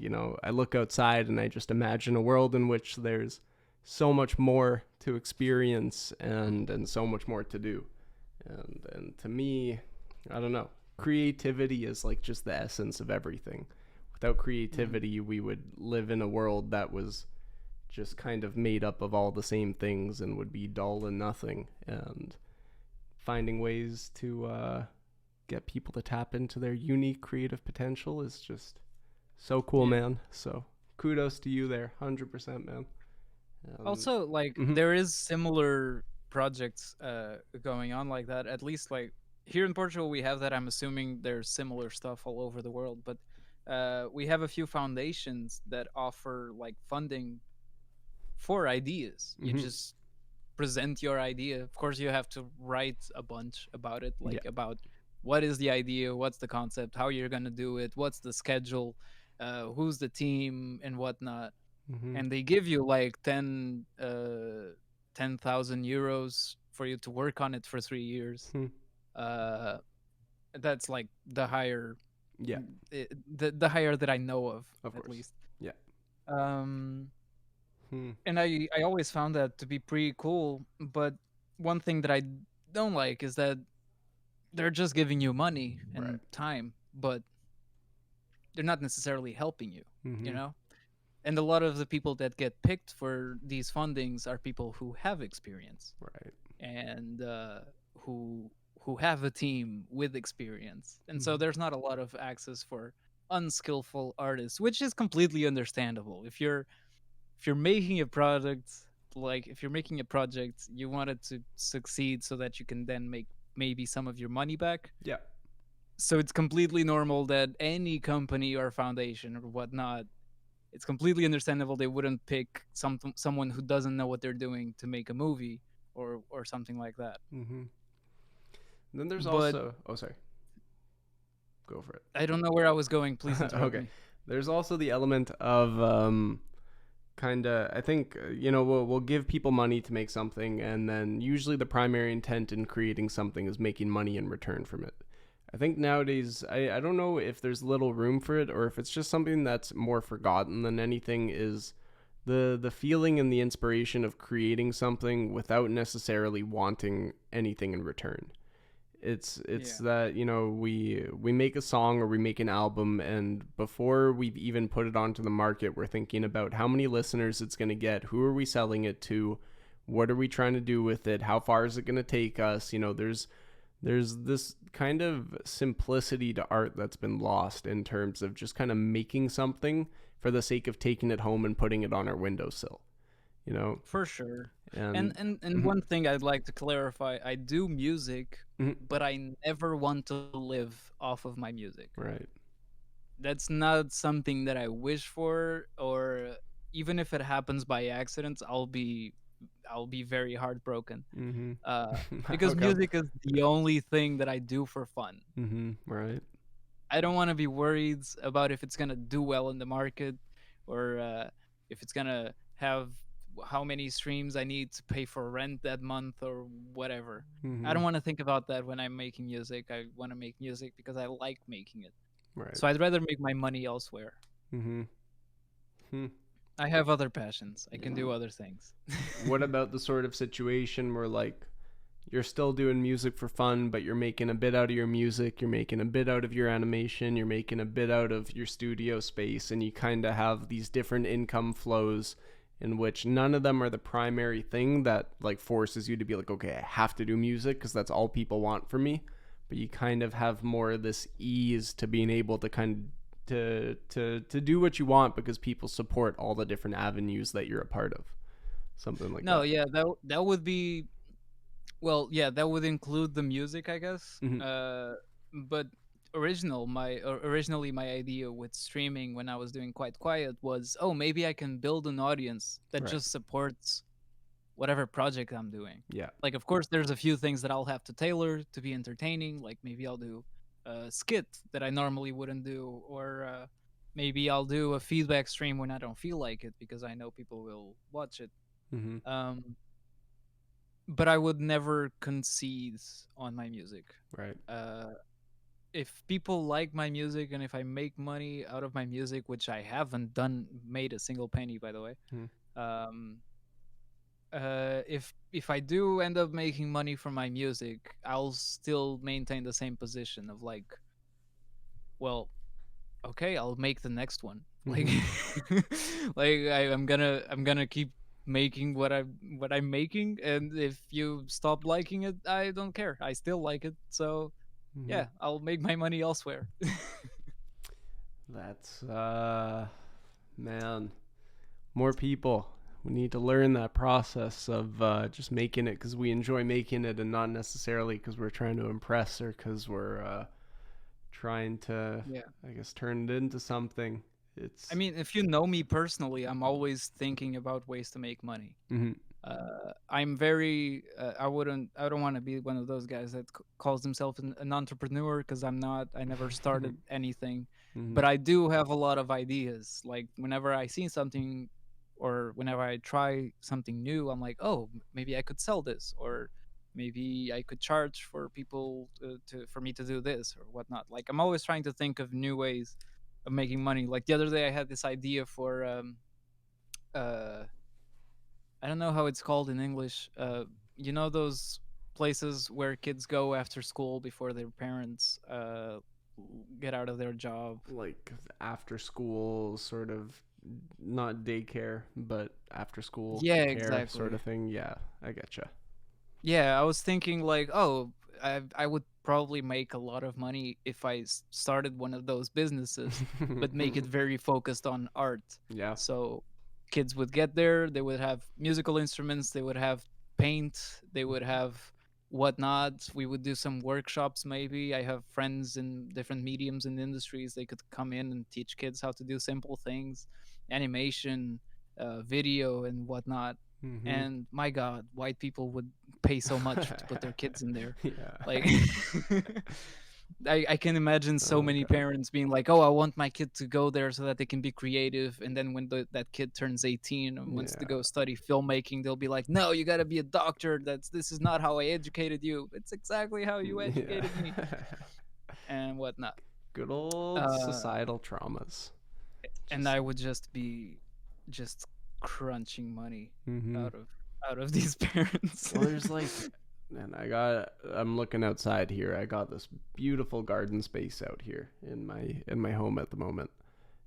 look outside and I just imagine a world in which there's so much more to experience and so much more to do. And to me, I don't know. Creativity is like just the essence of everything. Without Hmm. creativity, we would live in a world that was just kind of made up of all the same things and would be dull and nothing. And finding ways to get people to tap into their unique creative potential is just so cool, Yeah. man. So kudos to you there, 100%, man. And Also, like mm-hmm, there is similar projects going on like that. At least like here in Portugal, we have that. I'm assuming there's similar stuff all over the world, but we have a few foundations that offer like funding for ideas. You mm-hmm, just present your idea. Of course, you have to write a bunch about it, yeah, like about what is the idea, what's the concept, how you're gonna do it, what's the schedule, who's the team, and whatnot. mm-hmm, And they give you like 10,000 euros for you to work on it for 3 years. hmm, Uh, that's like the higher, yeah, the higher that I know of, of at course, least. yeah, Um, hmm, and I always found that to be pretty cool. But one thing that I don't like is that they're just giving you money right, and time, but they're not necessarily helping you. You mm-hmm, know. And a lot of the people that get picked for these fundings are people who have experience right, and who have a team with experience, and so mm-hmm, there's not a lot of access for unskillful artists, which is completely understandable. If you're making a product, like if you're making a project, you want it to succeed so that you can then make maybe some of your money back. yeah, So it's completely normal that any company or foundation or whatnot, it's completely understandable they wouldn't pick someone who doesn't know what they're doing to make a movie or something like that. mm-hmm. Then there's But also, oh sorry, go for I don't know where I was going. Please it. interrupt Okay, me. there's also the element of kind of, I think, we'll give people money to make something, and then usually the primary intent in creating something is making money in return from it. I think nowadays, I don't know if there's little room for it or if it's just something that's more forgotten than anything, is the feeling and the inspiration of creating something without necessarily wanting anything in return. It's Yeah, that we make a song or we make an album, and before we've even put it onto the market, we're thinking about how many listeners it's going to get, who are we selling it to, what are we trying to do with it, how far is it going to take us. There's this kind of simplicity to art that's been lost in terms of just kind of making something for the sake of taking it home and putting it on our windowsill you know for sure. And And mhm, one thing I'd like to clarify, I do music, mhm, but I never want to live off of my music. right. That's not something that I wish for, or even if it happens by accident, I'll be very heartbroken. Mhm. Uh, How because come? music is the only thing that I do for fun. Mhm. Right. I don't want to be worried about if it's gonna do well in the market, or if it's gonna have how many streams I need to pay for rent that month or whatever. I don't Mhm. want to think about that when I'm making music. I want to make music because I like making it. Right. So I'd rather make my money elsewhere. Mhm. Hmm. I have other passions. I can do other things. What about the sort of situation where like you're still doing music for fun, but you're making a bit out of your music, you're making a bit out of your animation, you're making a bit out of your studio space, and you kind of have these different income flows in which none of them are the primary thing that like forces you to be like, okay, I have to do music because that's all people want from me. But you kind of have more of this ease to being able to kind of to do what you want because people support all the different avenues that you're a part of. Something like No, that. yeah, that would be, well, yeah, that would include the music, I guess. Mm-hmm. But originally my idea with streaming when I was doing Quite Quiet was, oh, maybe I can build an audience that Right. just supports whatever project I'm doing. Yeah. Like, of course, there's a few things that I'll have to tailor to be entertaining. Like maybe I'll do a skit that I normally wouldn't do, or maybe I'll do a feedback stream when I don't feel like it because I know people will watch it. Mm-hmm. Um, but I would never concede on my music. Right. Uh, if people like my music and if I make money out of my music, which I haven't made a single penny, by the way. Mm-hmm. Um, if I do end up making money from my music, I'll still maintain the same position of like, well, okay, I'll make the next one. Like, Mm-hmm. I'm gonna keep making what I'm making, and if you stop liking it, I don't care. I still like it, so Mm-hmm. yeah, I'll make my money elsewhere. That's man, more people. We need to learn that process of just making it because we enjoy making it, and not necessarily because we're trying to impress or because we're trying to, Yeah. I guess, turn it into something. I It's mean, if you know me personally, I'm always thinking about ways to make money. mm-hmm. I'm very. I don't want to be one of those guys that calls himself an entrepreneur because I'm not. I never started anything, Mm-hmm. but I do have a lot of ideas. Like whenever I see something, or whenever I try something new, I'm like, oh, maybe I could sell this, or maybe I could charge for people for me to do this or whatnot. Like I'm always trying to think of new ways of making money. Like the other day, I had this idea for uh I don't know how it's called in English. You know those places where kids go after school before their parents get out of their job. Like after school sort of, not daycare, but after school Yeah, care sort exactly. of thing. Yeah, I getcha. Yeah, I was thinking like, oh, I would probably make a lot of money if I started one of those businesses, but make it very focused on art. Yeah. So kids would get there, they would have musical instruments, they would have paint, they would have whatnot. We would do some workshops maybe. I have friends in different mediums and industries. They could come in and teach kids how to do simple things, animation, video, and whatnot. Mm-hmm. And my God, white people would pay so much to put their kids in there. Yeah. Like, I can imagine so Oh many god. parents being like, "Oh, I want my kid to go there so that they can be creative." And then when that kid turns 18 and wants to Yeah. go study filmmaking, they'll be like, "No, you got to be a doctor. This is not how I educated you. It's exactly how you Yeah. educated me," and whatnot. Good old Uh, societal traumas. and Just I would just be just crunching money mm-hmm. out of these parents. Well, there's like, and I'm looking outside here. I got this beautiful garden space out here in my home at the moment.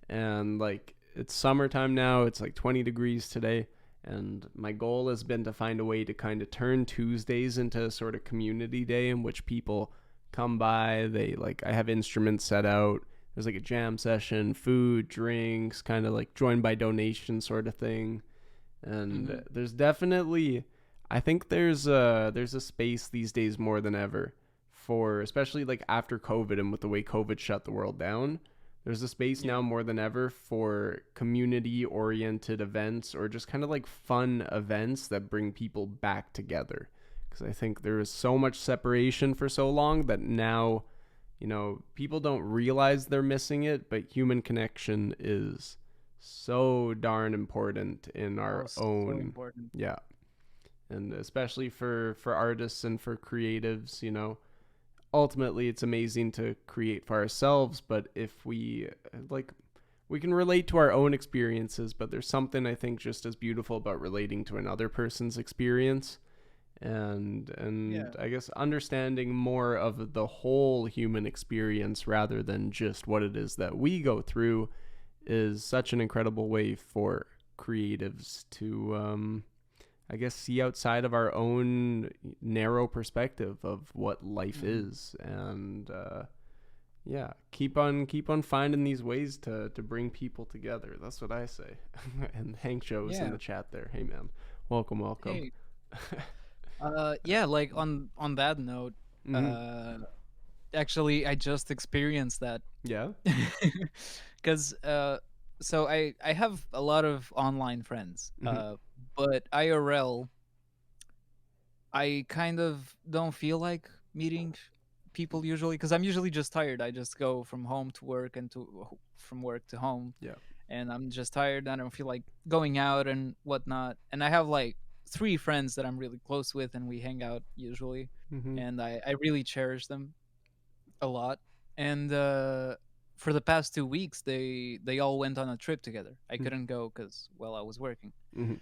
And like it's summertime now. It's like 20 degrees today, and my goal has been to find a way to kind of turn Tuesdays into a sort of community day in which people come by. They like I have instruments set out. There's like a jam session, food, drinks, kind of like joined by donation sort of thing. And Mhm. there's definitely I think there's a space these days more than ever for, especially like after COVID and with the way COVID shut the world down. There's a space Yeah. now more than ever for community oriented events or just kind of like fun events that bring people back together. Because I think there is so much separation for so long that now, people don't realize they're missing it, but human connection is so darn important in Oh, our so own, important. yeah. And especially for artists and for creatives, ultimately it's amazing to create for ourselves, but if like we can relate to our own experiences, but there's something I think just as beautiful about relating to another person's experience, and Yeah. I guess understanding more of the whole human experience rather than just what it is that we go through is such an incredible way for creatives to I guess see outside of our own narrow perspective of what life Mhm. is, and yeah, keep on finding these ways to bring people together. That's what I say. And Hank Joe is in Yeah. the chat there. Hey man, welcome. Hey. Yeah, like on that note, Mm-hmm. uh actually I just experienced that. Yeah. Cuz so I have a lot of online friends. Mm-hmm. But IRL I kind of don't feel like meeting people usually cuz I'm usually just tired. I just go from home to work and from work to home, Yeah. and I'm just tired. I don't feel like going out and whatnot. And I have like three friends that I'm really close with, and we hang out usually, Mm-hmm. and I really cherish them a lot. And for the past 2 weeks, they all went on a trip together. I couldn't go because well, I was working. Mm-hmm.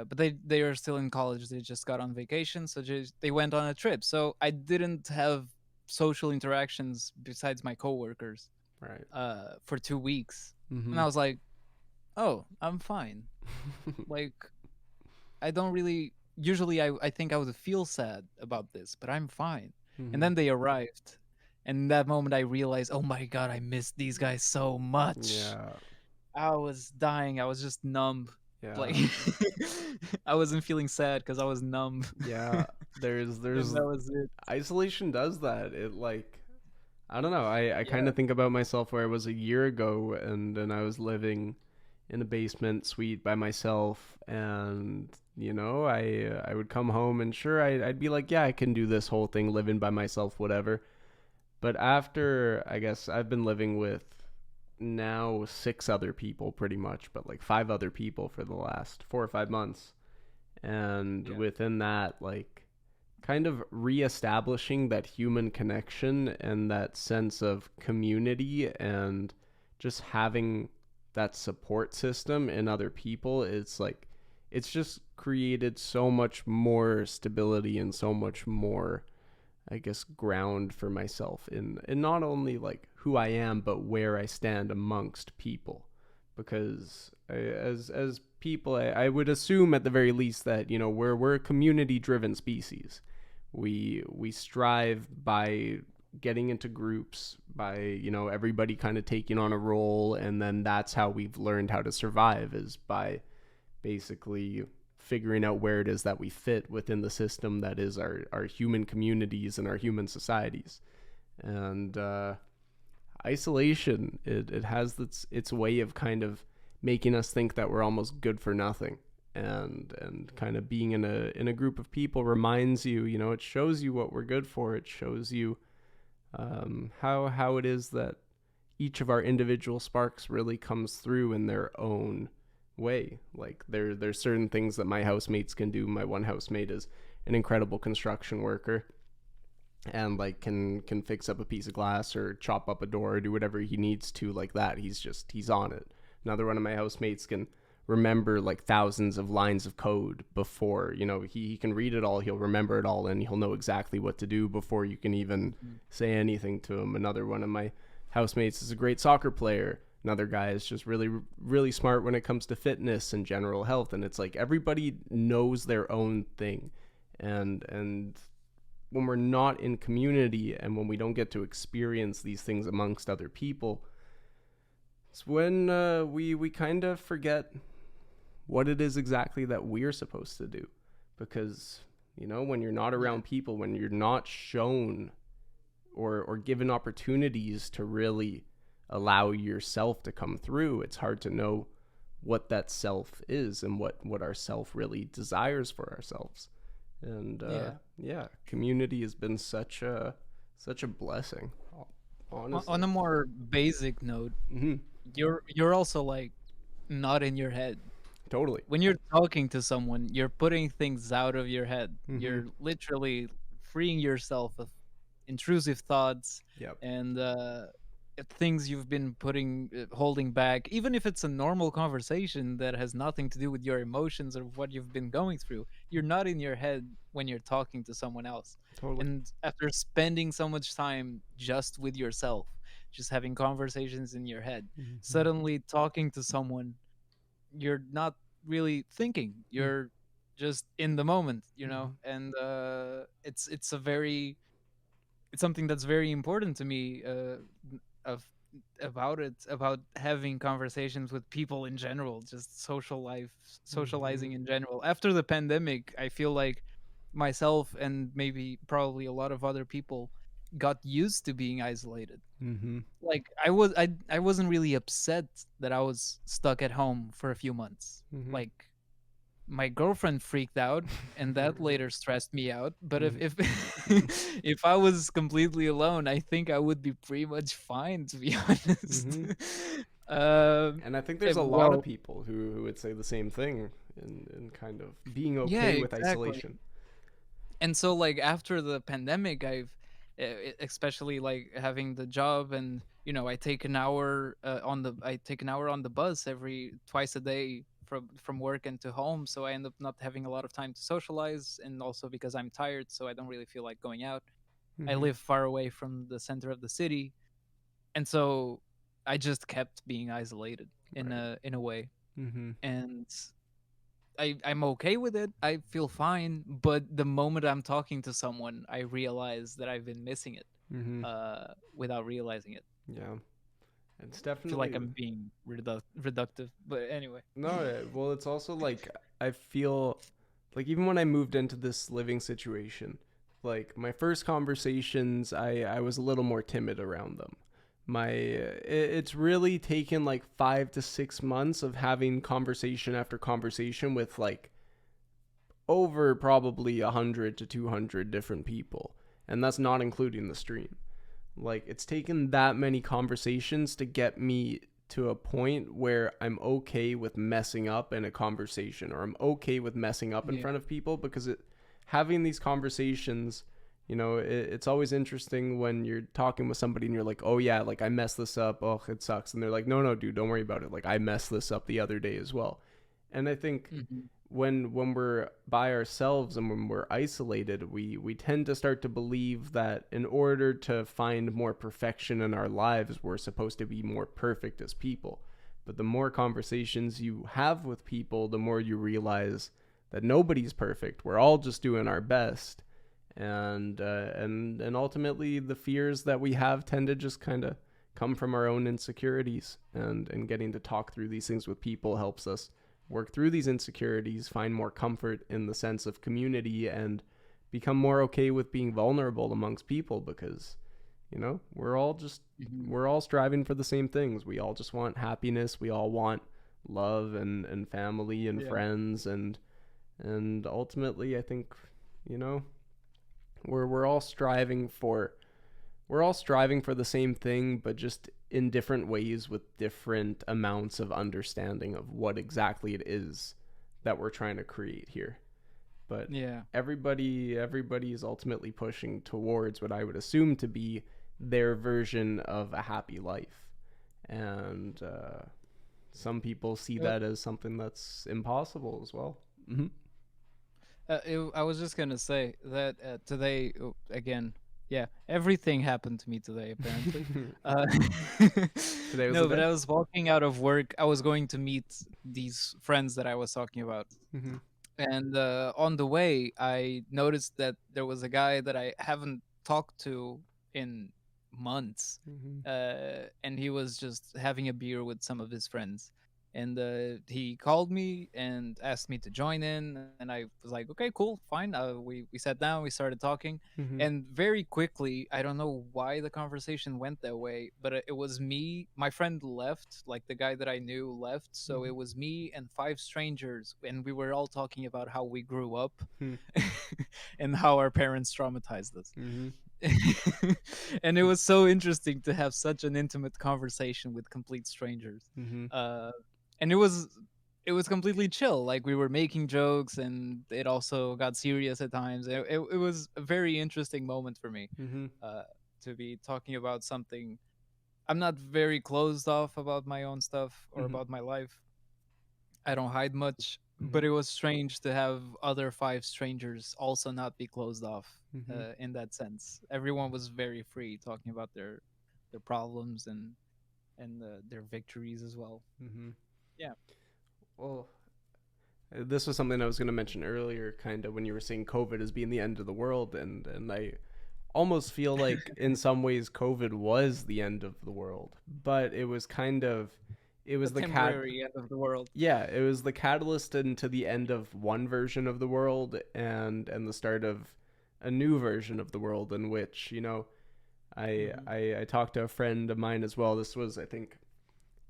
But they are still in college. They just got on vacation, so they went on a trip. So I didn't have social interactions besides my coworkers Right. for 2 weeks, and Mm-hmm. I was like, oh, I'm fine. Like, I don't really. Usually, I think I would feel sad about this, but I'm fine. And Mm-hmm. then they arrived, and in that moment, I realized, oh my god, I missed these guys so much. Yeah. I was dying. I was just numb. Like, Yeah. I wasn't feeling sad because I was numb, Yeah. There's and that was it. isolation does that. It like I don't know. I kind Yeah, of think about myself where I was a year ago, and I was living in a basement suite by myself, and I would come home and sure I'd be like, yeah, I can do this whole thing living by myself, whatever. But after, I guess I've been living with now six other people pretty much, but like five other people for the last 4 or 5 months, and yeah, within that, like kind of reestablishing that human connection and that sense of community and just having that support system in other people, it's like it's just created so much more stability and so much more, I guess, ground for myself in not only like who I am but where I stand amongst people, because as people, I would assume at the very least that we're a community driven species. We strive by getting into groups, by everybody kind of taking on a role, and then that's how we've learned how to survive, is by basically figuring out where it is that we fit within the system that is our human communities and our human societies. And isolation, it has its way of kind of making us think that we're almost good for nothing, and kind of being in a group of people reminds you, it shows you what we're good for. It shows you how it is that each of our individual sparks really comes through in their own way. Like there's certain things that my housemates can do. My one housemate is an incredible construction worker and like can fix up a piece of glass or chop up a door or do whatever he needs to like that. He's on it. Another one of my housemates can remember like thousands of lines of code before he can read it all, he'll remember it all, and he'll know exactly what to do before you can even mhm, say anything to him. Another one of my housemates is a great soccer player. Another guy is just really really smart when it comes to fitness and general health, and it's like everybody knows their own thing. And when we're not in community and when we don't get to experience these things amongst other people, it's when we kind of forget what it is exactly that we're supposed to do. because when you're not Yeah. around people, when you're not shown or given opportunities to really allow yourself to come through, it's hard to know what that self is and what our self really desires for ourselves. And Yeah. yeah, community has been such a blessing, On honestly. a more basic note, Hmm. you're also like not in your head. Totally. When you're talking to someone, you're putting things out of your head. Hmm. You're literally freeing yourself of intrusive thoughts Yep. and things you've been putting holding back, even if it's a normal conversation that has nothing to do with your emotions or what you've been going through. You're not in your head when you're talking to someone else. Totally. And after spending so much time just with yourself, just having conversations in your head, Hmm. suddenly talking to someone, you're not really thinking, you're just in the moment, Hmm. and it's a very it's something that's very important to me, of about it, about having conversations with people in general, just social life, Hmm. socializing in general. After the pandemic, I feel like myself and maybe probably a lot of other people got used to being isolated. Hmm. Like I wasn't really upset that I was stuck at home for a few months. Hmm. Like my girlfriend freaked out and that later stressed me out, but if if I was completely alone, I think I would be pretty much fine, to be honest. Hmm. um And I think there's a lot of well, people who would say the same thing in kind of being yeah, okay with exactly. isolation. And so like after the pandemic, especially like having the job, and I take an hour on the bus every twice a day from work and to home, so I end up not having a lot of time to socialize, and also because I'm tired, so I don't really feel like going out. I Hmm. live far away from the center of the city, and so I just kept being isolated Right. in a way. Hmm. And I'm okay with it. I feel fine, but the moment I'm talking to someone, I realize that I've been missing it, Hmm. without realizing it. Yeah. It's I feel like definitely I'm being reductive, but anyway. no. Well, it's also like I feel like even when I moved into this living situation, like my first conversations, I was a little more timid around them. It's really taken like 5 to 6 months of having conversation after conversation with like over probably 100 to 200 different people, and that's not including the stream. Like it's taken that many conversations to get me to a point where I'm okay with messing up in a conversation, or I'm okay with messing up in Yeah. front of people, because having these conversations, it's always interesting when you're talking with somebody and you're like, oh yeah, like I messed this up, oh it sucks, and they're like, no no dude, don't worry about it, like I messed this up the other day as well. And I think Hmm. when we're by ourselves and when we're isolated, we tend to start to believe that in order to find more perfection in our lives, we're supposed to be more perfect as people. But the more conversations you have with people, the more you realize that nobody's perfect. We're all just doing our best, and ultimately the fears that we have tend to just kind of come from our own insecurities, and getting to talk through these things with people helps us work through these insecurities, find more comfort in the sense of community, and become more okay with being vulnerable amongst people, because we're all just Hmm. we're all striving for the same things. We all just want happiness, we all want love and family and Yeah. friends, and ultimately I think you know we're all striving for the same thing, but just in different ways with different amounts of understanding of what exactly it is that we're trying to create here. But Yeah. everybody is ultimately pushing towards what I would assume to be their version of a happy life, and some people see Uh, that as something that's impossible as well. Hmm. I was just gonna say that today, again, yeah, everything happened to me today, apparently. Uh, Today was the no, but day. I was walking out of work. I was going to meet these friends that I was talking about, Hmm. and on the way, I noticed that there was a guy that I haven't talked to in months, Hmm. and he was just having a beer with some of his friends. and he called me and asked me to join in, and I was like, okay, cool, fine. We sat down, we started talking, Mhm. and very quickly, I don't know why the conversation went that way, but it was me. My friend left, like the guy that I knew left, so Mhm. it was me and five strangers, and we were all talking about how we grew up Mhm. and how our parents traumatized us. Mhm. And it was so interesting to have such an intimate conversation with complete strangers. Mhm. Uh, and it was completely chill. Like we were making jokes, and it also got serious at times. It was a very interesting moment for me, Mhm. uh, to be talking about something. I'm not very closed off about my own stuff or Mhm. about my life. I don't hide much, but Mhm. it was strange to have other five strangers also not be closed off, Mhm. in that sense. Everyone was very free talking about their problems and their victories as well. Mhm. Yeah, Well, this was something I was going to mention earlier, kind of when you were saying COVID as being the end of the world, and I almost feel like in some ways COVID was the end of the world, but it was kind of it the was the temporary end of the world. yeah, it was the catalyst into the end of one version of the world and the start of a new version of the world in which, Hmm. I talked to a friend of mine as well. This was, I think,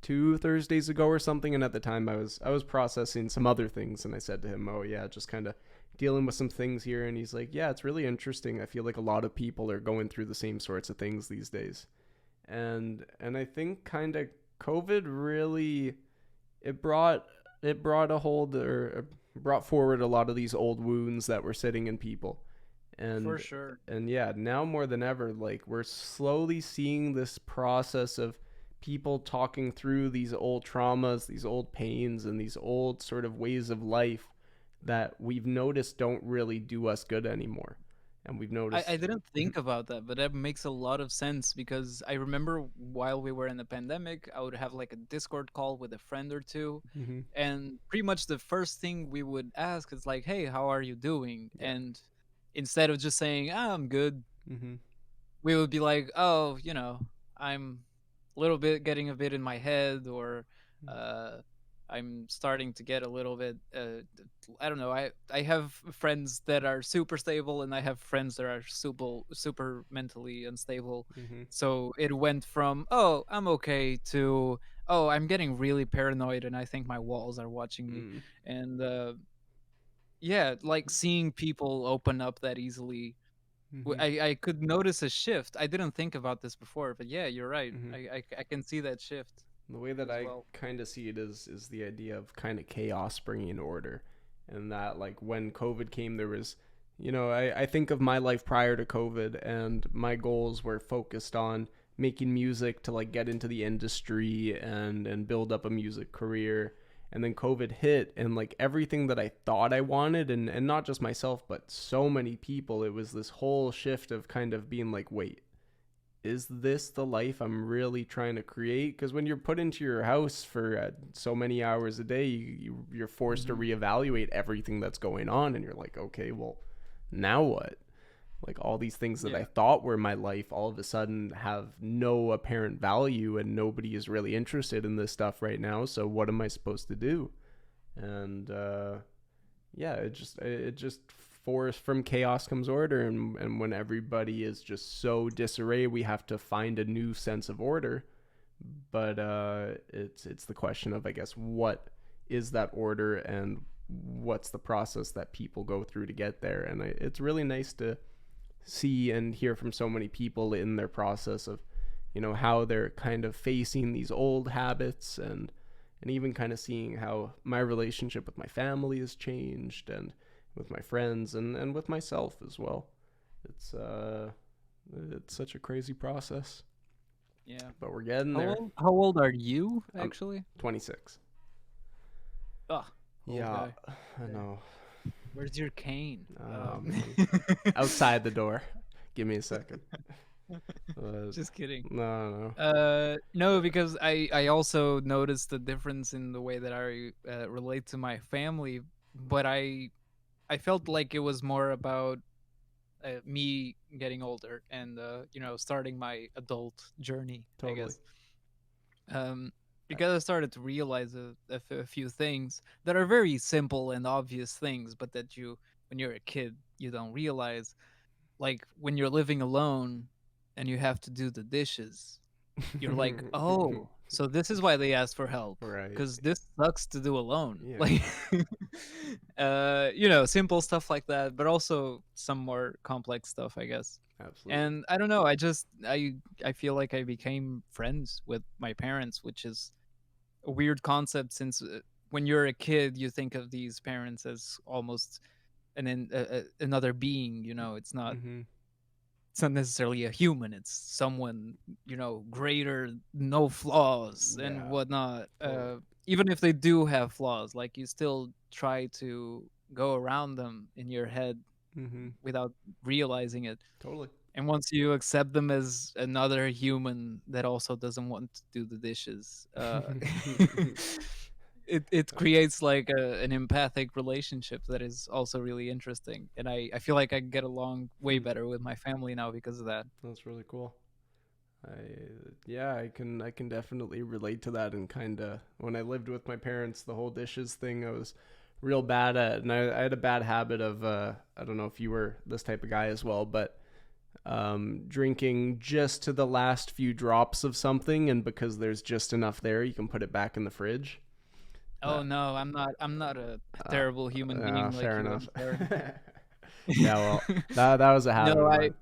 2 Thursdays ago or something, and at the time I was processing some other things, and I said to him, "Oh yeah, just kind of dealing with some things here," and he's like, "Yeah, it's really interesting. I feel like a lot of people are going through the same sorts of things these days," and I think kind of COVID really it brought it brought a hold or brought forward a lot of these old wounds that were sitting in people For and sure. and yeah, now more than ever, like we're slowly seeing this process of people talking through these old traumas, these old pains, and these old sort of ways of life that we've noticed don't really do us good anymore. And we've I noticed. didn't think about that, but that makes a lot of sense because I remember while we were in the pandemic, I would have like a Discord call with a friend or two. Mm-hmm. And pretty much the first thing we would ask is like, hey, how are you doing? Yeah. And instead of just saying, I'm good, Mm-hmm. we would be like, oh, I'm a little bit getting a bit in my head, or uh, I'm starting to get a little bit. I don't know. I have friends that are super stable, and I have friends that are super mentally unstable. Mm-hmm. So it went from, oh, I'm okay, to, oh, I'm getting really paranoid, and I think my walls are watching me. Mm-hmm. And yeah, like seeing people open up that easily, Mm-hmm. I could notice a shift. I didn't think about this before, but yeah, you're right. Mm-hmm. I can see that shift The way that as I well. kind of see it is the idea of kind of chaos bringing order, and that like when COVID came, there was, I think of my life prior to COVID, and my goals were focused on making music to like get into the industry and build up a music career. And then COVID hit, and like everything that I thought I wanted, and not just myself, but so many people, it was this whole shift of kind of being like, wait, is this the life I'm really trying to create? Because when you're put into your house for so many hours a day, you're forced to Hmm. reevaluate everything that's going on, and you're like, okay, well, now what? Like all these things that I Yeah, thought were my life all of a sudden have no apparent value, and nobody is really interested in this stuff right now. So what am I supposed to do? And yeah, it just force from chaos comes order, and when everybody is just so disarray, we have to find a new sense of order. But it's the question of, I guess, what is that order, and what's the process that people go through to get there. And it's really nice to see and hear from so many people in their process of, how they're kind of facing these old habits, and even kind of seeing how my relationship with my family has changed, and with my friends, and with myself as well. It's it's such a crazy process, yeah. but we're getting How there. old? How old are you I'm actually? 26. Ah, old Yeah, guy. I Yeah. know. Where's your cane? Oh man, outside the door. Give me a second. uh, Just kidding. no, no. No, because I also noticed the difference in the way that I relate to my family, but I felt like it was more about me getting older and starting my adult journey, I Totally. guess. um because I started to realize a few things that are very simple and obvious things, but that when you're a kid, you don't realize. Like when you're living alone and you have to do the dishes, you're like, oh, so this is why they asked for help, Right. because this sucks to do alone. Yeah, Like, simple stuff like that, but also some more complex stuff, I guess. absolutely. And I don't know, I feel like I became friends with my parents, which is a weird concept since when you're a kid, you think of these parents as almost another being. Mm-hmm. It's not necessarily a human. It's someone, greater, no flaws and Yeah, whatnot. totally. Even if they do have flaws, like you still try to go around them in your head Mm-hmm. without realizing it. Totally. And once you accept them as another human that also doesn't want to do the dishes, it creates like an empathic relationship that is also really interesting. And I feel like I get along way Hmm. better with my family now because of that. That's really cool. I yeah, I can definitely relate to that, and kind of when I lived with my parents, the whole dishes thing I was real bad at, and I had a bad habit of I don't know if you were this type of guy as well, but drinking just to the last few drops of something, and because there's just enough there, you can put it back in the fridge. Oh That no, I'm not a uh, terrible human being like fair you. enough. I'm sorry. Yeah, well, that was a No, habit of I mine.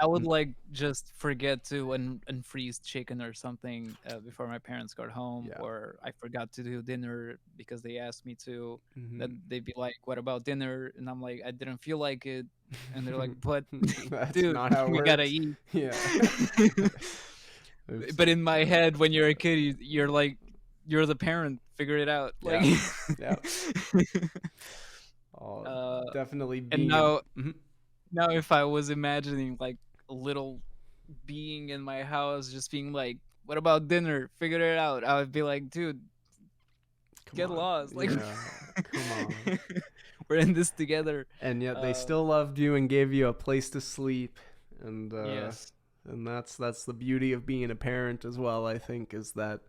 I would Mm, like just forget to unfreeze chicken or something before my parents got home, yeah. or I forgot to do dinner because they asked me to. Hmm. Then they'd be like, "What about dinner?" And I'm like, "I didn't feel like it." And they're like, "But That's dude, not how it we gotta works. eat." Yeah. Oops. But in my head, when you're a kid, you're like, you're the parent. Figure it out, like. Yeah. Yeah. Oh, uh, definitely and being now, a. Mhm. if I was imagining like a little being in my house just being like, "What about dinner? Figure it out." I would be like, "Dude, Come get on. lost. Like, Yeah. Come on. we're in this together." And yet they Uh, still loved you and gave you a place to sleep, and yes, that's the beauty of being a parent as well. I think is that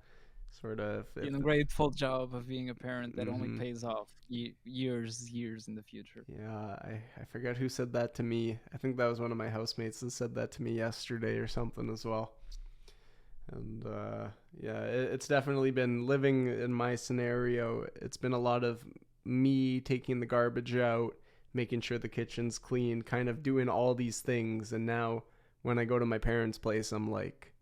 sort of if. doing a grateful job of being a parent that only Mm-hmm. pays off years in the future. Yeah, I forget who said that to me. I think that was one of my housemates that said that to me yesterday or something as well. And yeah, it's definitely been living in my scenario. It's been a lot of me taking the garbage out, making sure the kitchen's clean, kind of doing all these things. And now when I go to my parents' place, I'm like,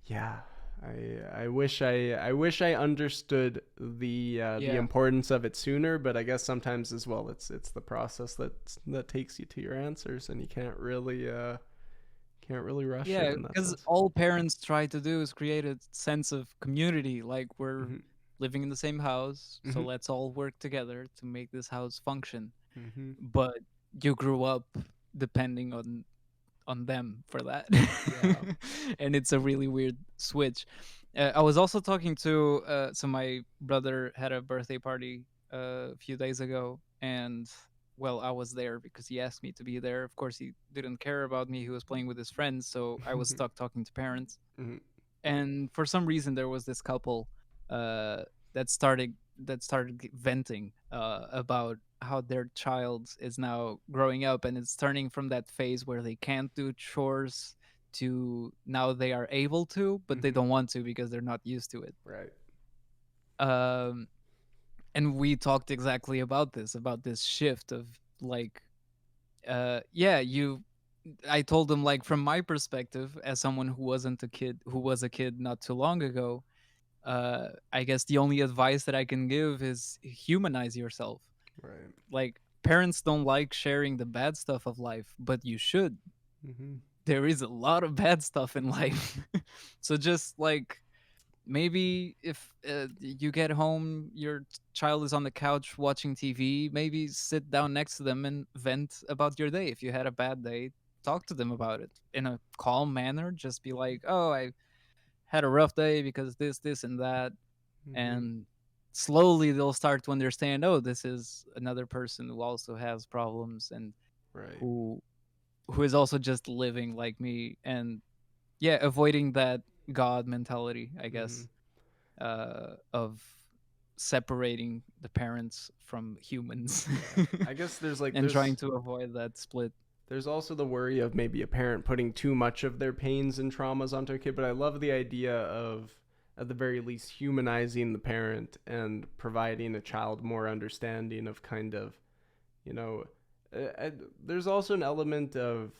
yeah, I wish I understood the Yeah, importance of it sooner. But I guess sometimes as well, it's the process that takes you to your answers, and you can't really rush it yeah, in that because sense. all parents try to do is create a sense of community. Like, we're Hmm. living in the same house, so Hmm. let's all work together to make this house function. Hmm. But you grew up depending on them for that. Yeah. And it's a really weird switch. I was also talking to so my brother had a birthday party a few days ago, and well, I was there because he asked me to be there. Of course, he didn't care about me. He was playing with his friends, so I was stuck talking to parents. Hmm. And for some reason, there was this couple uh, that started venting about how their child is now growing up, and it's turning from that phase where they can't do chores to now they are able to, but they Hmm. don't want to because they're not used to it. Right. Um, and we talked exactly about this shift of like, yeah, you. I told them, like, from my perspective as someone who was a kid not too long ago. I guess the only advice that I can give is humanize yourself. Right. Like, parents don't like sharing the bad stuff of life, but you should. Hmm. There is a lot of bad stuff in life. So just like, maybe if you get home, your child is on the couch watching TV, maybe sit down next to them and vent about your day. If you had a bad day, talk to them about it in a calm manner. Just be like, "Oh, I had a rough day because this and that." Hmm. And slowly they'll start to understand, oh, this is another person who also has problems, and Right. who is also just living like me. And yeah, avoiding that god mentality, I Hmm. guess. of separating the parents from humans Yeah. I guess there's like and trying to avoid that split. there's also the worry of maybe a parent putting too much of their pains and traumas onto a kid, but I love the idea of at the very least humanizing the parent and providing a child more understanding of kind of, you know, there's also an element of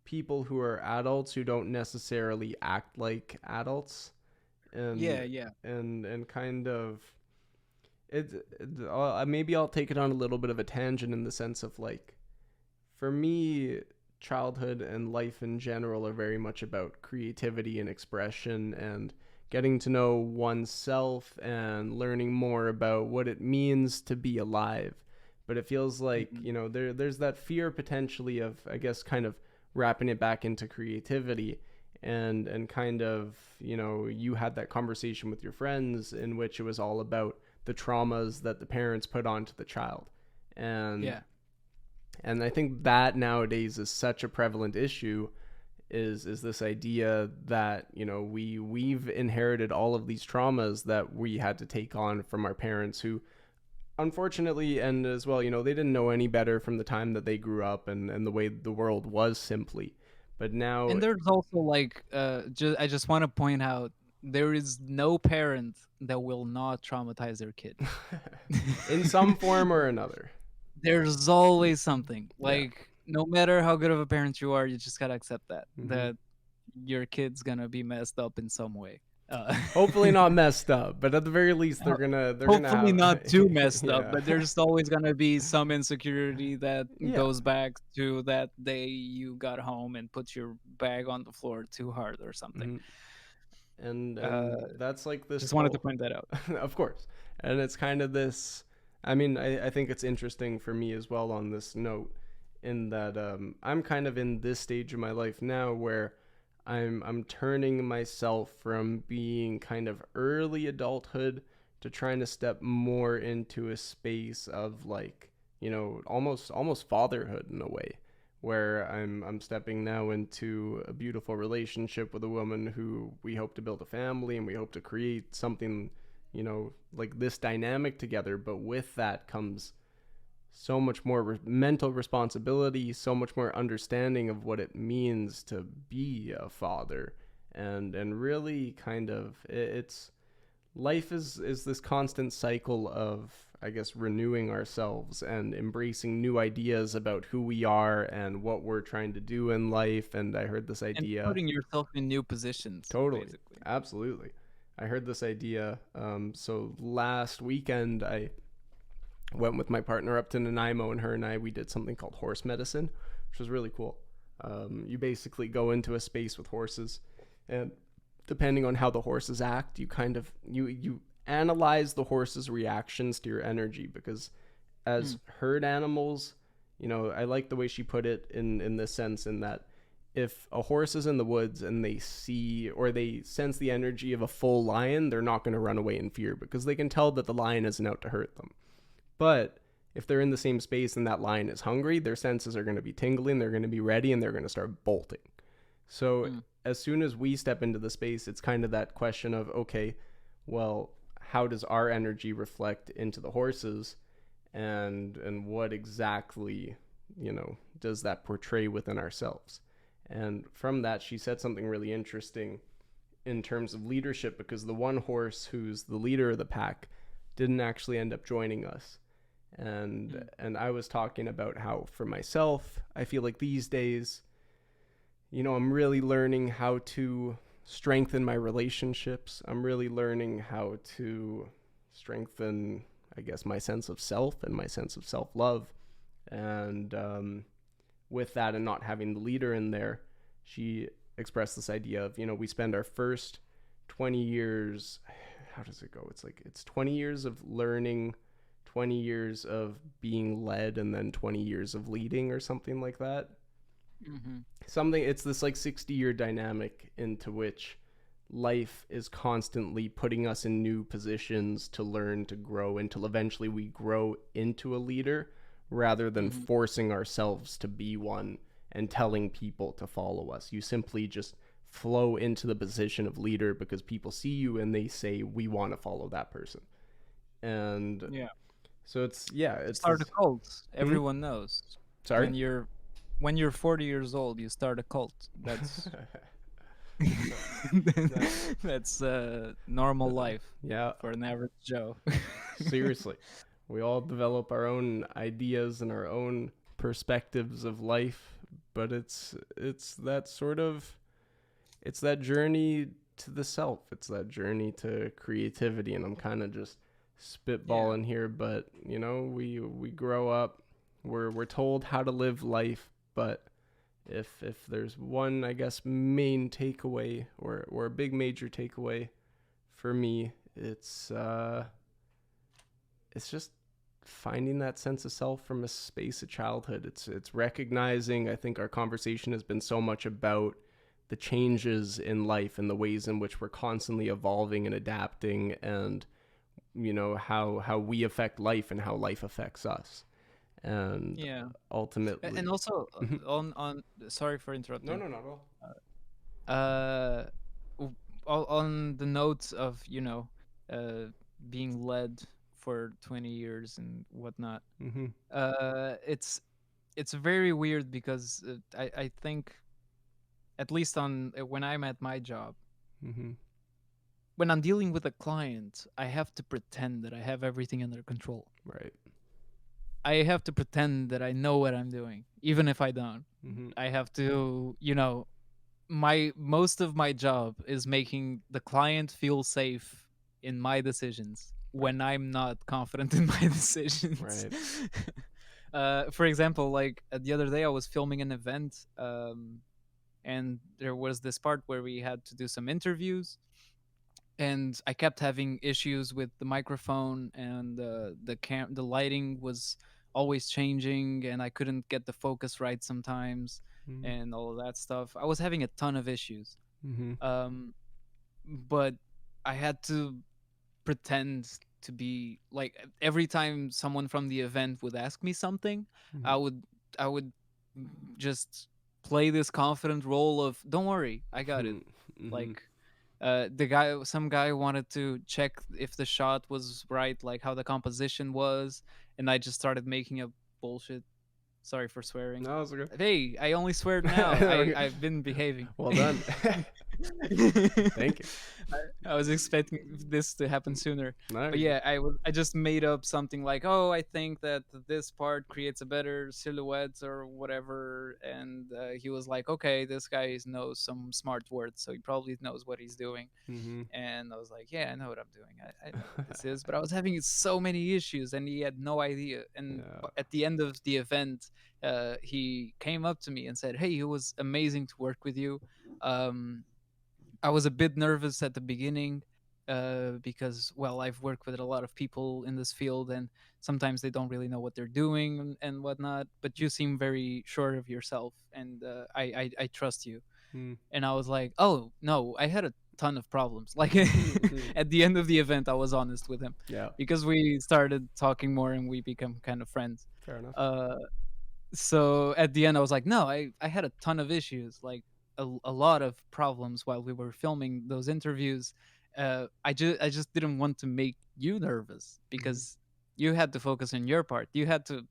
people who are adults who don't necessarily act like adults, Yeah, and yeah. and kind of maybe I'll take it on a little bit of a tangent in the sense of like, for me, childhood and life in general are very much about creativity and expression and getting to know oneself and learning more about what it means to be alive. But it feels like, Mhm. there's that fear potentially of, I guess, kind of wrapping it back into creativity, and kind of, you had that conversation with your friends in which it was all about the traumas that the parents put onto the child. And Yeah. and I think that nowadays is such a prevalent issue, is this idea that, we've inherited all of these traumas that we had to take on from our parents, who unfortunately, and as well, they didn't know any better from the time that they grew up, and the way the world was simply. But now And there's also like I just want to point out there is no parent that will not traumatize their kid. in some form or another. There's always something. Yeah. Like no matter how good of a parent you are, you just got to accept that Hmm. that your kid's going to be messed up in some way. Uh, Hopefully not messed up, but at the very least they're gonna hopefully have not too messed up, yeah. but there's always gonna be some insecurity that Yeah. goes back to that day you got home and put your bag on the floor too hard or something. Hmm. And Uh, that's like this just wanted to whole point that out. of course. And it's kind of this, I mean, I think it's interesting for me as well on this note, in that I'm kind of in this stage of my life now where I'm turning myself from being kind of early adulthood to trying to step more into a space of like, almost fatherhood in a way, where I'm stepping now into a beautiful relationship with a woman who we hope to build a family, and we hope to create something, like this dynamic together. But with that comes so much more mental responsibility, so much more understanding of what it means to be a father, and really kind of it's life is this constant cycle of, I guess, renewing ourselves and embracing new ideas about who we are and what we're trying to do in life. And I heard this And idea. putting yourself in new positions, Totally. basically. Absolutely. I heard this idea. So last weekend, I went with my partner up to Nanaimo, and her and we did something called horse medicine, which was really cool. You basically go into a space with horses, and depending on how the horses act, you kind of you analyze the horse's reactions to your energy, because as Mm. herd animals, I like the way she put it in this sense, in that if a horse is in the woods and they see or they sense the energy of a full lion, they're not going to run away in fear, because they can tell that the lion isn't out to hurt them. But if they're in the same space and that lion is hungry, their senses are going to be tingling, they're going to be ready, and they're going to start bolting. So Mm. as soon as we step into the space, it's kind of that question of, okay, well, how does our energy reflect into the horses, and what exactly, does that portray within ourselves? And from that, she said something really interesting in terms of leadership, because the one horse who's the leader of the pack didn't actually end up joining us. and Mm. and I was talking about how, for myself, I feel like these days, I'm really learning how to strengthen my relationships. I'm really learning how to strengthen, I guess, my sense of self and my sense of self-love. And with that, and not having the leader in there, she expressed this idea of, we spend our first 20 years, how does it go? It's like, it's 20 years of learning, 20 years of being led, and then 20 years of leading, or something like that. Hmm. It's this like 60-year dynamic into which life is constantly putting us in new positions to learn, to grow, until eventually we grow into a leader, rather than Hmm. forcing ourselves to be one and telling people to follow us. You simply just flow into the position of leader because people see you and they say we want to follow that person. And Yeah. so it's yeah, it's Start a this. cult. Hmm? Everyone knows. Sorry. When you're 40 years old, you start a cult. That's No, that's normal life yeah, for an average Joe. seriously. We all develop our own ideas and our own perspectives of life, but it's that sort of it's that journey to the self. It's that journey to creativity, and I'm kind of just Yeah. spitballing here, but you know, we grow up, we're told how to live life, but if there's one, I guess, main takeaway or a big major takeaway for me, it's just finding that sense of self from a space of childhood. It's recognizing. I think our conversation has been so much about the changes in life and the ways in which we're constantly evolving and adapting, and you know how we affect life and how life affects us, and Yeah. And ultimately. also No, on sorry for no, interrupting. not at all. Uh on the notes of, uh being led for 20 years and whatnot. Mm-hmm. It's very weird because I think, at least on when I'm at my job, Mm-hmm. when I'm dealing with a client, I have to pretend that I have everything under control. Right. I have to pretend that I know what I'm doing, even if I don't. Mm-hmm. I have to, my most of my job is making the client feel safe in my decisions Right. when I'm not confident in my decisions. Right. For example, like the other day, I was filming an event, and there was this part where we had to do some interviews, and I kept having issues with the microphone, and the lighting was always changing, and I couldn't get the focus right sometimes, Mm-hmm. and all of that stuff. I was having a ton of issues, Mm-hmm. um, but I had to pretend to be like, every time someone from the event would ask me something, Mm-hmm. I would just play this confident role of, don't worry, I got it. Mm-hmm. Like, some guy wanted to check if the shot was right, like how the composition was, and I just started making up bullshit. Sorry for swearing. No, it's okay. Hey, I only swear now. Okay. I've been behaving. Well done. Thank you. I was expecting this to happen sooner, No, but you're good. yeah, I just made up something like, oh, I think that this part creates a better silhouette or whatever, and he was like, okay, this guy knows some smart words, so he probably knows what he's doing. Mm-hmm. And I was like, yeah, I know what I'm doing. I know what this is. But I was having so many issues, and he had no idea. And Yeah. at the end of the event, he came up to me and said, hey, it was amazing to work with you. Um, I was a bit nervous at the beginning, because, well, I've worked with a lot of people in this field, and sometimes they don't really know what they're doing and whatnot. But you seem very sure of yourself, and I trust you. Mm. And I was like, oh no, I had a ton of problems. Like, Mm-hmm. at the end of the event, I was honest with him, Yeah. because we started talking more and we become kind of friends. Fair enough. Uh, so at the end, I was like, no, I had a ton of issues, like a lot of problems while we were filming those interviews. I just didn't want to make you nervous, Mm-hmm. because you had to focus on your part. You had to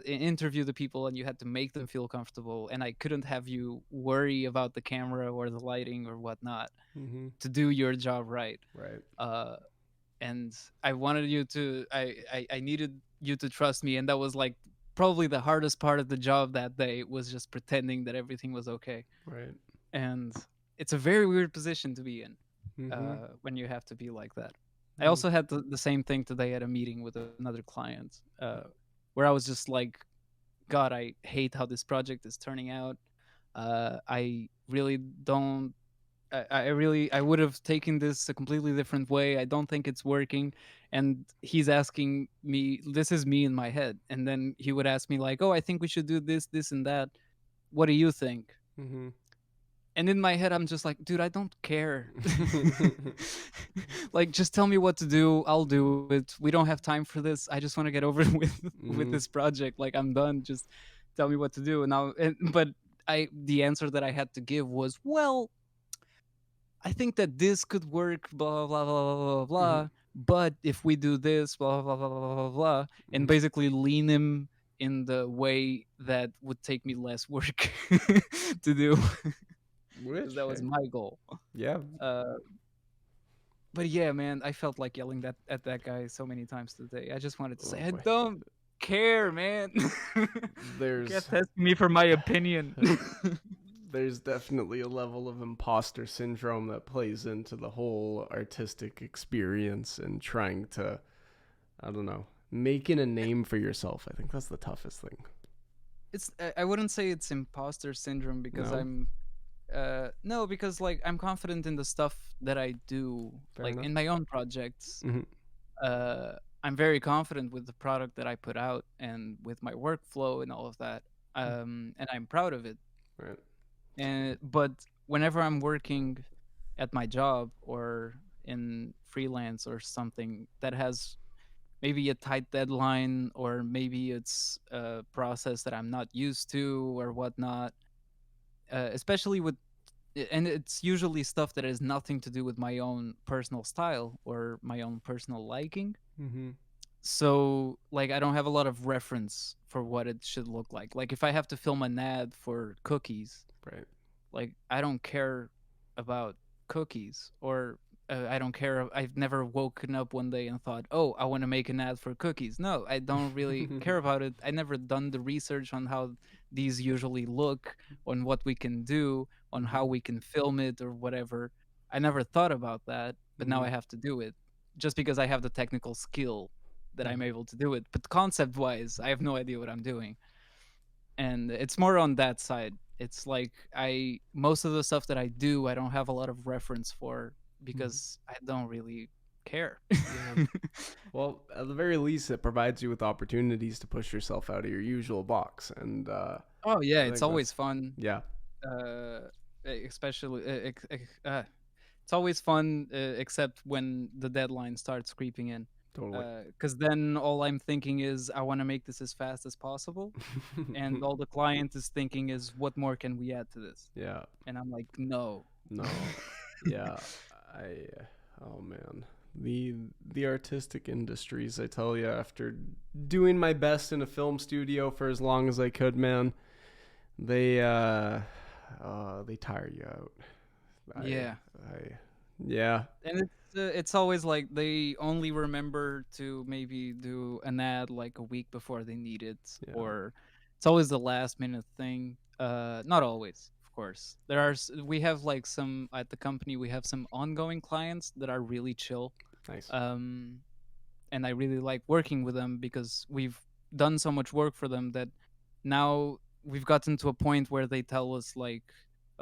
interview the people, and you had to make them feel comfortable, and I couldn't have you worry about the camera or the lighting or whatnot Mm-hmm. to do your job right. Right. uh and I wanted you to I needed you to trust me, and that was like probably the hardest part of the job that day, was just pretending that everything was okay. Right. And it's a very weird position to be in, Mm-hmm. when you have to be like that. I Mm. also had the same thing today at a meeting with another client, where I was just like, God, I hate how this project is turning out. I really don't. I would have taken this a completely different way. I don't think it's working. And he's asking me, this is me in my head. And then he would ask me like, oh, I think we should do this, this, and that. What do you think? Mm-hmm. And in my head, I'm just like, dude, I don't care. Like, just tell me what to do. I'll do it. We don't have time for this. I just want to get over with Mm-hmm. this project. Like, I'm done. Just tell me what to do. And now, but the answer that I had to give was, well, I think that this could work, blah blah blah blah blah blah Mm-hmm. blah. But if we do this, blah blah blah blah blah blah, blah, and Mm-hmm. basically lean him in the way that would take me less work to do, because Which, that was hey, my goal. yeah. Uh, but yeah, man, I felt like yelling that at that guy so many times today. I just wanted to say, Oh I boy. don't care, man. You There's can't test me for my opinion. there's definitely a level of imposter syndrome that plays into the whole artistic experience and trying to, I don't know, making a name for yourself. I think that's the toughest thing. It's I wouldn't say it's imposter syndrome because No? I'm no, because like I'm confident in the stuff that I do, Fair like enough. in my own projects. Mm-hmm. uh I'm very confident with the product that I put out and with my workflow and all of that. And I'm proud of it. Right. And but whenever I'm working at my job or in freelance or something that has maybe a tight deadline, or maybe it's a process that I'm not used to or whatnot, especially with and it's usually stuff that has nothing to do with my own personal style or my own personal liking. Mm-hmm. So like I don't have a lot of reference for what it should look like. Like if I have to film an ad for cookies, Right. like I don't care about cookies, or I don't care. I've never woken up one day and thought, oh, I want to make an ad for cookies. No, I don't really care about it. I never done the research on how these usually look, on what we can do, on Mm-hmm. how we can film it or whatever. I never thought about that, but now Mm-hmm. I have to do it just because I have the technical skill that I'm Mm-hmm. able to do it. But concept wise, I have no idea what I'm doing, and it's more on that side. It's like I most of the stuff that I do, I don't have a lot of reference for Mm-hmm. because I don't really care. Yeah. Well, at the very least, it provides you with opportunities to push yourself out of your usual box, and Oh yeah, I it's think always that's fun. yeah, Uh, especially it's always fun, except when the deadline starts creeping in. totally. Because then all I'm thinking is I want to make this as fast as possible, and all the client is thinking is what more can we add to this? Yeah. And I'm like, no. No. Yeah. I. Oh man. The the artistic industries. I tell you, after doing my best in a film studio for as long as I could, man, they they tire you out. I Yeah. I yeah. And it's always like they only remember to maybe do an ad like a week before they need it, Yeah. or it's always the last minute thing. Not always, of course. We have like some at the company, we have some ongoing clients that are really chill. Nice. um and I really like working with them because we've done so much work for them that now we've gotten to a point where they tell us like,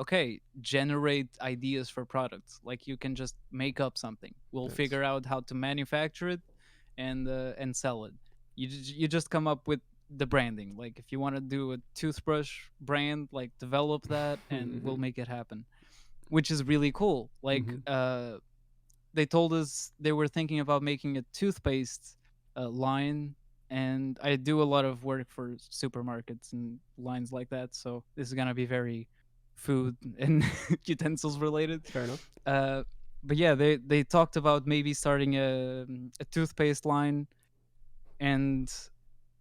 okay, generate ideas for products. Like you can just make up something. We'll Nice. figure out how to manufacture it and sell it. You just come up with the branding. Like if you want to do a toothbrush brand, like develop that and we'll Mhm. make it happen. Which is really cool. Like Mhm. they told us they were thinking about making a toothpaste line, and I do a lot of work for supermarkets and lines like that, so this is gonna be very food and utensils related. Fair enough. uh, but yeah, they talked about maybe starting a toothpaste line, and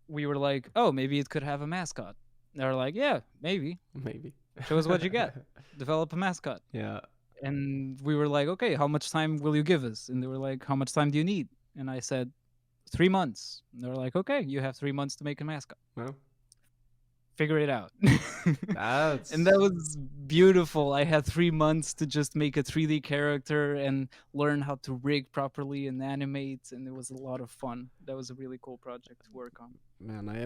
we were like, oh, maybe it could have a mascot. They were like, yeah, maybe, Maybe. show us what you got, develop a mascot. Yeah. And we were like, okay, how much time will you give us? And they were like, how much time do you need? And I said, 3 months. And they were like, okay, you have 3 months to make a mascot. Well, Figure it out. And that that's was beautiful. I had 3 months to just make a 3D character and learn how to rig properly and animate. And it was a lot of fun. That was a really cool project to work on. man. I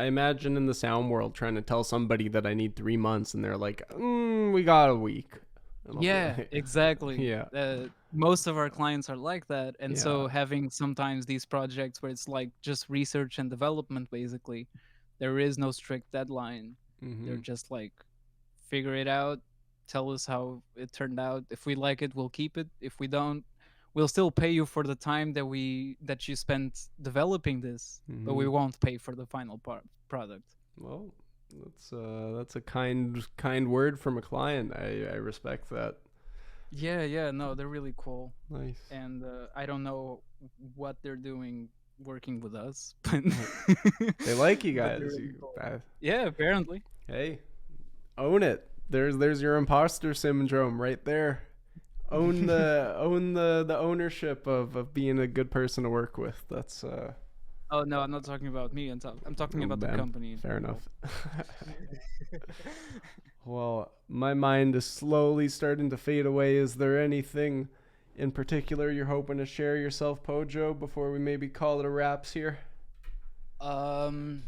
imagine in the sound world trying to tell somebody that I need 3 months, and they're like, we got a week. And I'll be Yeah, like, exactly. yeah, Most of our clients are like that. And yeah. so having sometimes these projects where it's like just research and development, basically, there is no strict deadline. They're Mm-hmm. just like, figure it out, tell us how it turned out. If we like it, we'll keep it. If we don't, we'll still pay you for the time that you spent developing this, but we Mm-hmm. won't pay for the final product. Well, that's a kind word from a client. I respect that. Yeah, no, they're really cool, Nice. and I don't know what they're doing working with us, but They like you but they're guys. really cool. Uh, Yeah, apparently. hey, own it. There's your imposter syndrome right there. Own the ownership of being a good person to work with. That's Oh no, I'm not talking about me. I'm talking oh, about the man. company in Fair general. enough. Well, my mind is slowly starting to fade away. Is there anything in particular you're hoping to share yourself, Pojo, before we maybe call it a wraps here? Um,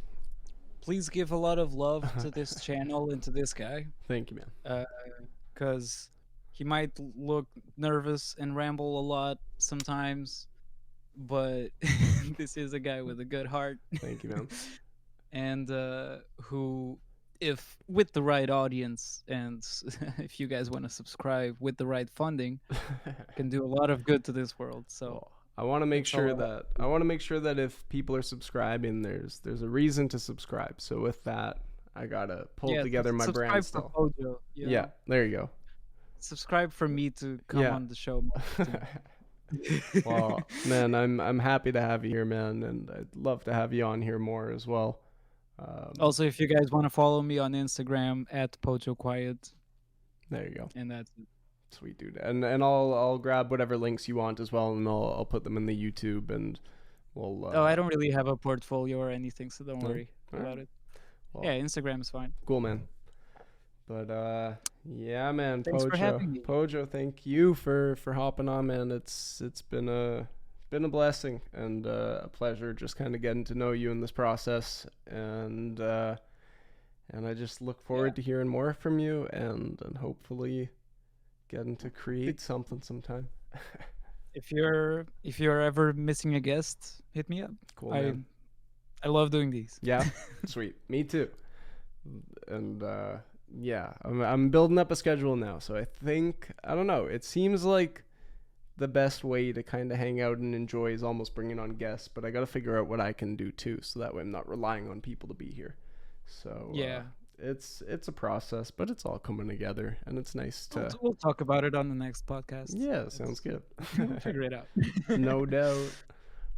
Please give a lot of love to this channel and to this guy, Thank you, man. because he might look nervous and ramble a lot sometimes, but this is a guy with a good heart, Thank you, man. and who, if with the right audience and if you guys want to subscribe with the right funding, can do a lot of good to this world. So Well, I want to make that's all sure I want. that I want to make sure that if people are subscribing, there's a reason to subscribe. So with that, I gotta pull Yeah, together my brand subscribe for still. Pojo. You Yeah, know, there you go. subscribe for me to come Yeah. on the show more often. Well, man, I'm happy to have you here, man, and I'd love to have you on here more as well. Um, Also, if you guys want to follow me on Instagram at PojoQuiet, there you go. and that's it. Sweet dude. And I'll grab whatever links you want as well, and I'll put them in the YouTube, and we'll Oh, I don't really have a portfolio or anything, so don't no? worry All right. about it. Well, Yeah, Instagram is fine. cool, man. But yeah, man, Thanks for Pojo, having me. Pojo, thank you for hopping on, man. It's been a blessing and a pleasure just kind of getting to know you in this process, and I just look Yeah. forward to hearing more from you and hopefully getting to create something sometime. If you're ever missing a guest, hit me up. Cool, I man. I love doing these. Yeah, sweet. Me too. And yeah, I'm building up a schedule now, so I think I don't know. It seems like the best way to kind of hang out and enjoy is almost bringing on guests, but I got to figure out what I can do too, so that way I'm not relying on people to be here. So Yeah. it's a process, but it's all coming together, and it's nice to. We'll talk about it on the next podcast. Yeah, sounds good. We'll figure it out. No doubt.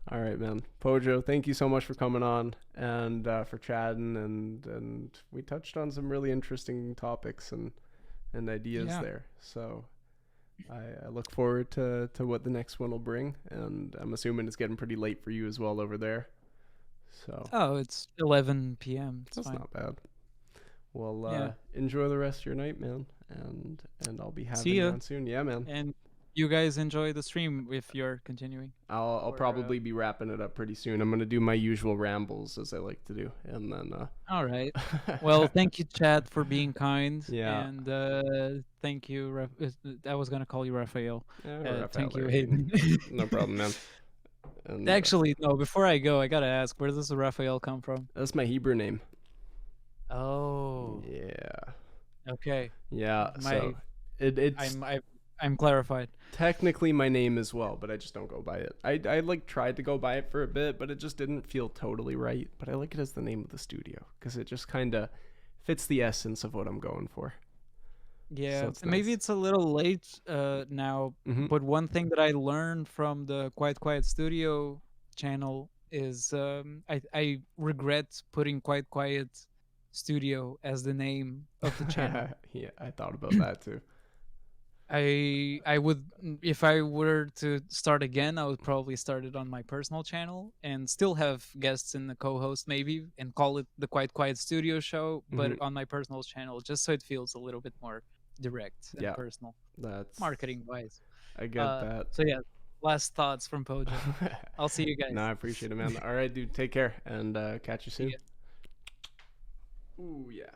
All right, man. Pojo, thank you so much for coming on and for chatting, and we touched on some really interesting topics and ideas Yeah. there. So I look forward to what the next one will bring, and I'm assuming it's getting pretty late for you as well over there. So Oh, it's 11 p.m. It's that's fine. not bad. Well, Yeah. enjoy the rest of your night, man, and I'll be having See you ya. on soon. Yeah, man. And you guys enjoy the stream if you're continuing. I'll Or, probably be wrapping it up pretty soon. I'm gonna do my usual rambles as I like to do, and then All right. Well, thank you, Chad, for being kind. Yeah. And thank you. I was gonna call you Raphael. Yeah, Raphael Thank you, or Hayden. no problem, man. And Actually, no. Before I go, I gotta ask, where does the Raphael come from? that's my Hebrew name. Oh, Yeah. okay. Yeah. My, So it's I'm clarified. technically my name as well, but I just don't go by it. I like tried to go by it for a bit, but it just didn't feel totally right. But I like it as the name of the studio because it just kind of fits the essence of what I'm going for. Yeah, it's maybe nice. it's a little late now, Mhm. but one thing that I learned from the Quiet Studio channel is I regret putting Quiet Studio as the name of the channel. Yeah, I thought about that too. I would, if I were to start again, I would probably start it on my personal channel and still have guests in the co-host maybe and call it the Quiet Studio show, but Mhm. on my personal channel just so it feels a little bit more direct and Yeah, personal, that's marketing wise. I get that. So yeah, last thoughts from Pojo. I'll see you No, guys. I appreciate it, man. All right, dude. Take care and catch you See soon. ya. Ooh, yeah.